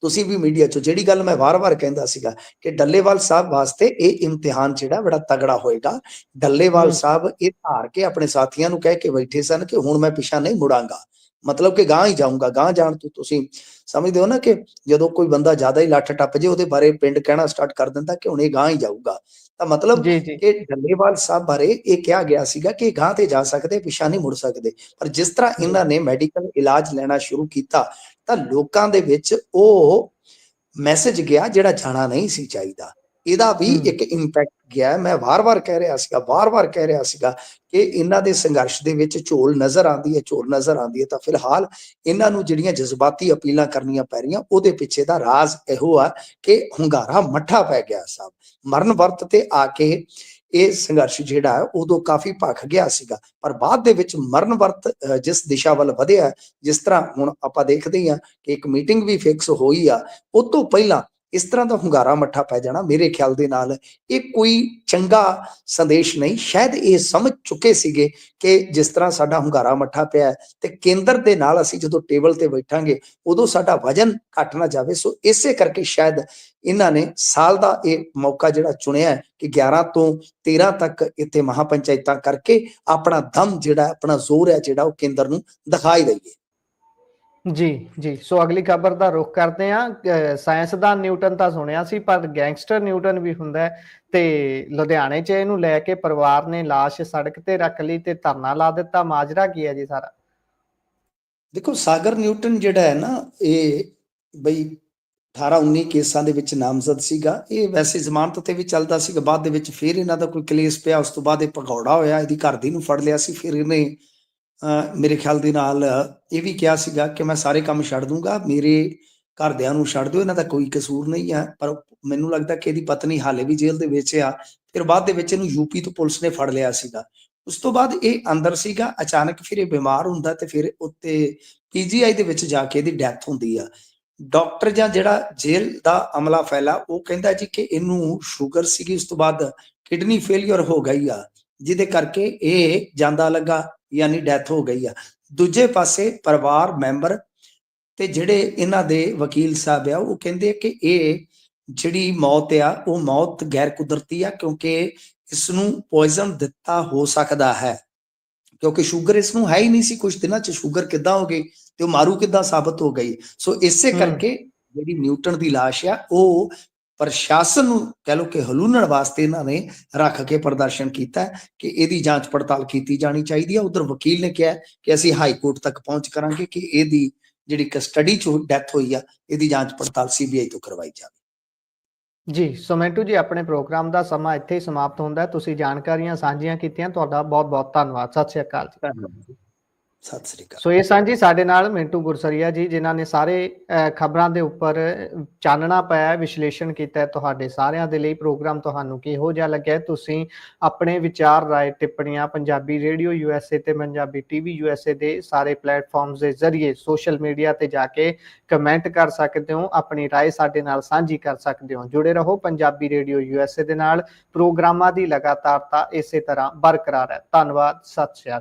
ਤੁਸੀਂ ਵੀ ਮੀਡੀਆ 'ਚ, ਜਿਹੜੀ ਗੱਲ ਮੈਂ ਵਾਰ-ਵਾਰ ਕਹਿੰਦਾ ਸੀਗਾ ਕਿ ਡੱਲੇਵਾਲ ਸਾਹਿਬ ਵਾਸਤੇ ਇਹ ਇਮਤਿਹਾਨ ਜਿਹੜਾ ਬੜਾ ਤਗੜਾ ਹੋਏਗਾ। ਡੱਲੇਵਾਲ ਸਾਹਿਬ ਇਹ ਹਾਰ ਕੇ ਆਪਣੇ ਸਾਥੀਆਂ ਨੂੰ ਕਹਿ ਕੇ ਬੈਠੇ ਸਨ ਕਿ ਹੁਣ ਮੈਂ ਪਿੱਛਾ ਨਹੀਂ ਮੁੜਾਂਗਾ, ਮਤਲਬ ਕਿ ਗਾਂ ਹੀ ਜਾਊਂਗਾ। ਗਾਂ ਜਾਣ ਤੋਂ ਤੁਸੀਂ ਸਮਝਦੇ ਹੋ ਨਾ ਕਿ ਜਦੋਂ ਕੋਈ ਬੰਦਾ ਜ਼ਿਆਦਾ ਹੀ ਲੱਠ ਟੱਪ ਜੇ ਉਹਦੇ ਬਾਰੇ ਪਿੰਡ ਕਹਿਣਾ ਸਟਾਰਟ ਕਰ ਦਿੰਦਾ ਕਿ ਹੁਣ ਇਹ ਗਾਂ ਹੀ ਜਾਊਗਾ। ਤਾਂ ਮਤਲਬ ਜੀ ਜੀ ਕਿ ਡੱਲੇਵਾਲ ਸਾਹਿਬ ਬਾਰੇ ਇਹ ਕਿਹਾ ਗਿਆ ਸੀਗਾ ਕਿ ਗਾਂ ਤੇ ਜਾ ਸਕਦੇ, ਪਿਛਾ ਨਹੀਂ ਮੁੜ ਸਕਦੇ। ਪਰ ਜਿਸ ਤਰ੍ਹਾਂ ਜੀ ਇਹਨਾਂ ਨੇ ਮੈਡੀਕਲ ਇਲਾਜ ਲੈਣਾ ਸ਼ੁਰੂ ਕੀਤਾ ਤਾਂ ਲੋਕਾਂ ਦੇ ਵਿੱਚ ਉਹ ਮੈਸੇਜ ਗਿਆ ਜਿਹੜਾ ਜਾਣਾ ਨਹੀਂ ਸੀ ਚਾਹੀਦਾ। ਇਹਦਾ ਵੀ ਇੱਕ ਇੰਪੈਕਟ ਗਿਆ। ਮੈਂ ਵਾਰ-ਵਾਰ ਕਹਿ ਰਿਹਾ ਸੀਗਾ ਕਿ ਇਹਨਾਂ ਦੇ ਸੰਘਰਸ਼ ਦੇ ਵਿੱਚ ਝੋਲ ਨਜ਼ਰ ਆਉਂਦੀ ਹੈ। ਤਾਂ ਫਿਲਹਾਲ ਇਹਨਾਂ ਨੂੰ ਜਿਹੜੀਆਂ ਜਜ਼ਬਾਤੀ ਅਪੀਲਾਂ ਕਰਨੀਆਂ ਪੈ ਰਹੀਆਂ, ਉਹਦੇ ਪਿੱਛੇ ਦਾ ਰਾਜ਼ ਇਹੋ ਆ ਕਿ ਹੁੰਗਾਰਾ ਮੱਠਾ ਪੈ ਗਿਆ ਸਾਹਿਬ। ਮਰਨ ਵਰਤ ਤੇ ਆ ਕੇ ਇਹ ਸੰਘਰਸ਼ ਜਿਹੜਾ ਹੈ ਉਦੋਂ ਕਾਫੀ ਭਖ ਗਿਆ ਸੀਗਾ, ਪਰ ਬਾਅਦ ਦੇ ਵਿੱਚ ਮਰਨ ਵਰਤ ਜਿਸ ਦਿਸ਼ਾ ਵੱਲ ਵਧਿਆ, ਜਿਸ ਤਰ੍ਹਾਂ ਹੁਣ ਆਪਾਂ ਦੇਖਦੇ ਹਾਂ ਕਿ ਇੱਕ ਮੀਟਿੰਗ ਵੀ ਫਿਕਸ ਹੋਈ ਆ, ਉਹ ਤੋਂ ਪਹਿਲਾਂ ਇਸ ਤਰ੍ਹਾਂ ਦਾ ਹੁੰਗਾਰਾ ਮੱਠਾ ਪੈ ਜਾਣਾ ਮੇਰੇ ਖਿਆਲ ਦੇ ਨਾਲ ਇਹ ਕੋਈ ਚੰਗਾ ਸੰਦੇਸ਼ ਨਹੀਂ। ਸ਼ਾਇਦ ਇਹ ਸਮਝ ਚੁੱਕੇ ਸੀਗੇ ਕਿ ਜਿਸ ਤਰ੍ਹਾਂ ਸਾਡਾ ਹੁੰਗਾਰਾ ਮੱਠਾ ਪਿਆ ਤੇ ਕੇਂਦਰ ਦੇ ਨਾਲ ਅਸੀਂ ਜਦੋਂ ਟੇਬਲ ਤੇ ਬੈਠਾਂਗੇ ਉਦੋਂ ਸਾਡਾ ਵਜਨ ਘਟ ਨਾ ਜਾਵੇ। ਸੋ ਇਸੇ ਕਰਕੇ ਸ਼ਾਇਦ ਇਹਨਾਂ ਨੇ ਸਾਲ ਦਾ ਇਹ ਮੌਕਾ ਜਿਹੜਾ ਚੁਣਿਆ ਕਿ 11 ਤੋਂ 13 ਤੱਕ ਇੱਥੇ ਮਹਾਪੰਚਾਇਤਾਂ ਕਰਕੇ ਆਪਣਾ ਦਮ ਜਿਹੜਾ, ਆਪਣਾ ਜ਼ੋਰ ਹੈ ਜਿਹੜਾ, ਉਹ ਕੇਂਦਰ ਨੂੰ ਦਿਖਾਈ ਦਈਏ। ਜੀ ਜੀ ਸੋ ਅਗਲੀ ਖਬਰ ਦਾ ਰੁਖ ਕਰਦੇ ਹਾਂ। ਸਾਇੰਸਦਾਨ ਨਿਊਟਨ ਤਾਂ ਸੁਣਿਆ ਸੀ, ਪਰ ਗੈਂਗਸਟਰ ਨਿਊਟਨ ਵੀ ਹੁੰਦਾ ਤੇ ਲੁਧਿਆਣੇ 'ਚ ਇਹਨੂੰ ਲੈ ਕੇ ਪਰਿਵਾਰ ਨੇ ਲਾਸ਼ ਸੜਕ ਤੇ ਰੱਖ ਲਈ ਤੇ ਧਰਨਾ ਲਾ ਦਿੱਤਾ। ਮਾਜਰਾ ਕੀ ਹੈ ਜੀ ਸਾਰਾ? ਦੇਖੋ, ਸਾਗਰ ਨਿਊਟਨ ਜਿਹੜਾ ਹੈ ਨਾ, ਇਹ ਬਈ 18-19 ਕੇਸਾਂ ਦੇ ਵਿੱਚ ਨਾਮਜ਼ਦ ਸੀਗਾ। ਇਹ ਵੈਸੇ ਜ਼ਮਾਨਤ ਤੇ ਵੀ ਚੱਲਦਾ ਸੀਗਾ, ਬਾਅਦ ਦੇ ਵਿੱਚ ਫਿਰ ਇਹਨਾਂ ਦਾ ਕੋਈ ਕਲੇਸ਼ ਪਿਆ, ਉਸ ਤੋਂ ਬਾਅਦ ਇਹ ਭਗੌੜਾ ਹੋਇਆ, ਇਹਦੀ ਘਰ ਦੀ ਨੂੰ ਫੜ ਲਿਆ ਸੀ। ਫਿਰ ਇਹਨੇ ਮੇਰੇ ਖਿਆਲ ਦੇ ਨਾਲ ਇਹ ਵੀ ਕਿਹਾ ਸੀਗਾ ਕਿ ਮੈਂ ਸਾਰੇ ਕੰਮ ਛੱਡ ਦੂੰਗਾ, ਮੇਰੇ ਘਰਦਿਆਂ ਨੂੰ ਛੱਡ ਦਿਓ, ਇਹਨਾਂ ਦਾ ਕੋਈ ਕਸੂਰ ਨਹੀਂ ਹੈ। ਪਰ ਮੈਨੂੰ ਲੱਗਦਾ ਕਿ ਇਹਦੀ ਪਤਨੀ ਹਾਲੇ ਵੀ ਜੇਲ੍ਹ ਦੇ ਵਿੱਚ ਆ। ਫਿਰ ਬਾਅਦ ਦੇ ਵਿੱਚ ਇਹਨੂੰ ਯੂਪੀ ਤੋਂ ਪੁਲਿਸ ਨੇ ਫੜ ਲਿਆ ਸੀਗਾ। ਉਸ ਤੋਂ ਬਾਅਦ ਇਹ ਅੰਦਰ ਸੀਗਾ, ਅਚਾਨਕ ਫਿਰ ਇਹ ਬਿਮਾਰ ਹੁੰਦਾ ਤੇ ਫਿਰ ਉੱਤੇ ਪੀਜੀਆਈ ਦੇ ਵਿੱਚ ਜਾ ਕੇ ਇਹਦੀ ਡੈਥ ਹੁੰਦੀ ਆ। ਡਾਕਟਰ ਜਾਂ ਜਿਹੜਾ ਜੇਲ੍ਹ ਦਾ ਅਮਲਾ ਫੈਲਾ ਉਹ ਕਹਿੰਦਾ ਜੀ ਕਿ ਇਹਨੂੰ ਸ਼ੂਗਰ ਸੀਗੀ, ਉਸ ਤੋਂ ਬਾਅਦ ਕਿਡਨੀ ਫੇਲਿਅਰ ਹੋ ਗਈ ਆ, ਜਿਹਦੇ ਕਰਕੇ ਇਹ ਜਾਂਦਾ ਲੱਗਾ, ਯਾਨੀ ਡੈਥ ਹੋ ਗਈ ਆ। ਦੂਜੇ ਪਾਸੇ ਪਰਿਵਾਰ ਮੈਂਬਰ ਤੇ ਜਿਹੜੇ ਇਹਨਾਂ ਦੇ ਵਕੀਲ ਸਾਹਿਬ ਆ ਉਹ ਕਹਿੰਦੇ ਕਿ ਇਹ ਜਿਹੜੀ ਮੌਤ ਆ ਉਹ ਮੌਤ ਗੈਰ ਕੁਦਰਤੀ ਆ, ਕਿਉਂਕਿ ਇਸ ਨੂੰ ਪੋਇਜ਼ਨ ਦਿੱਤਾ ਹੋ ਸਕਦਾ ਹੈ, ਕਿਉਂਕਿ ਸ਼ੂਗਰ ਇਸ ਨੂੰ ਹੈ ਹੀ ਨਹੀਂ ਸੀ। ਕੁਝ ਦਿਨਾਂ 'ਚ ਸ਼ੂਗਰ ਕਿੱਦਾਂ ਹੋ ਗਈ ਤੇ ਉਹ ਮਾਰੂ ਕਿੱਦਾਂ ਸਾਬਤ ਹੋ ਗਈ। ਸੋ ਇਸੇ ਕਰਕੇ ਜਿਹੜੀ ਨਿਊਟਨ ਦੀ ਲਾਸ਼ ਆ ਉਹ ਪ੍ਰਸ਼ਾਸਨ ਨੂੰ ਕਹਿ ਲਓ ਕਿ ਹਲੂਣਨ ਵਾਸਤੇ ਇਹਨਾਂ ਨੇ ਰੱਖ ਕੇ ਪ੍ਰਦਰਸ਼ਨ ਕੀਤਾ ਕਿ ਇਹਦੀ ਜਾਂਚ ਪੜਤਾਲ ਕੀਤੀ ਜਾਣੀ ਚਾਹੀਦੀ ਹੈ। ਉਧਰ ਵਕੀਲ ਨੇ ਕਿਹਾ ਕਿ ਅਸੀਂ ਹਾਈ ਕੋਰਟ ਤੱਕ ਪਹੁੰਚ ਕਰਾਂਗੇ ਕਿ ਇਹਦੀ ਜਿਹੜੀ ਕਸਟਡੀ 'ਚ ਡੈਥ ਹੋਈ ਆ ਇਹਦੀ ਜਾਂਚ ਪੜਤਾਲ ਸੀਬੀਆਈ ਤੋਂ ਕਰਵਾਈ ਜਾਵੇ। ਜੀ ਸੋ ਮੈਂਟੂ ਜੀ, ਆਪਣੇ ਪ੍ਰੋਗਰਾਮ ਦਾ ਸਮਾਂ ਇੱਥੇ ਹੀ ਸਮਾਪਤ ਹੁੰਦਾ ਹੈ। ਤੁਸੀਂ ਜਾਣਕਾਰੀਆਂ ਸਾਂਝੀਆਂ ਕੀਤੀਆਂ, ਤੁਹਾਡਾ ਬਹੁਤ ਬਹੁਤ ਧੰਨਵਾਦ। ਸਤਿ ਸ਼੍ਰੀ ਅਕਾਲ ਜੀ। ਧੰਨਵਾਦ। ਸਤਿ ਸ੍ਰੀ ਅਕਾਲ। ਸੋ ਇਹ ਸਾਂਝੀ ਸਾਡੇ ਨਾਲ ਮਿੰਟੂ ਗੁਰਸਰੀਆ ਜੀ, ਜਿਨ੍ਹਾਂ ਨੇ ਸਾਰੇ ਖਬਰਾਂ ਦੇ ਉੱਪਰ ਚਾਨਣਾ ਪਾਇਆ, ਵਿਸ਼ਲੇਸ਼ਣ ਕੀਤਾ। ਤੁਹਾਡੇ ਸਾਰਿਆਂ ਦੇ ਲਈ ਪ੍ਰੋਗਰਾਮ ਤੁਹਾਨੂੰ ਕਿਹੋ ਜਿਹਾ ਲੱਗਿਆ? ਤੁਸੀਂ ਆਪਣੇ ਵਿਚਾਰ, ਰਾਏ, ਟਿੱਪਣੀਆਂ ਪੰਜਾਬੀ ਰੇਡੀਓ USA ਤੇ ਪੰਜਾਬੀ TV USA ਦੇ ਸਾਰੇ ਪਲੇਟਫਾਰਮਸ ਦੇ ਜ਼ਰੀਏ ਸੋਸ਼ਲ ਮੀਡੀਆ ਤੇ ਜਾ ਕੇ ਕਮੈਂਟ ਕਰ ਸਕਦੇ ਹੋ, ਆਪਣੀ ਰਾਏ ਸਾਡੇ ਨਾਲ ਸਾਂਝੀ ਕਰ ਸਕਦੇ ਹੋ। ਜੁੜੇ ਰਹੋ ਪੰਜਾਬੀ ਰੇਡੀਓ USA ਦੇ ਨਾਲ। ਪ੍ਰੋਗਰਾਮਾਂ ਦੀ ਲਗਾਤਾਰਤਾ ਇਸੇ ਤਰ੍ਹਾਂ ਬਰਕਰਾਰ ਹੈ। ਧੰਨਵਾਦ। ਸਤਿ ਸ਼੍ਰੀ ਅਕਾਲ।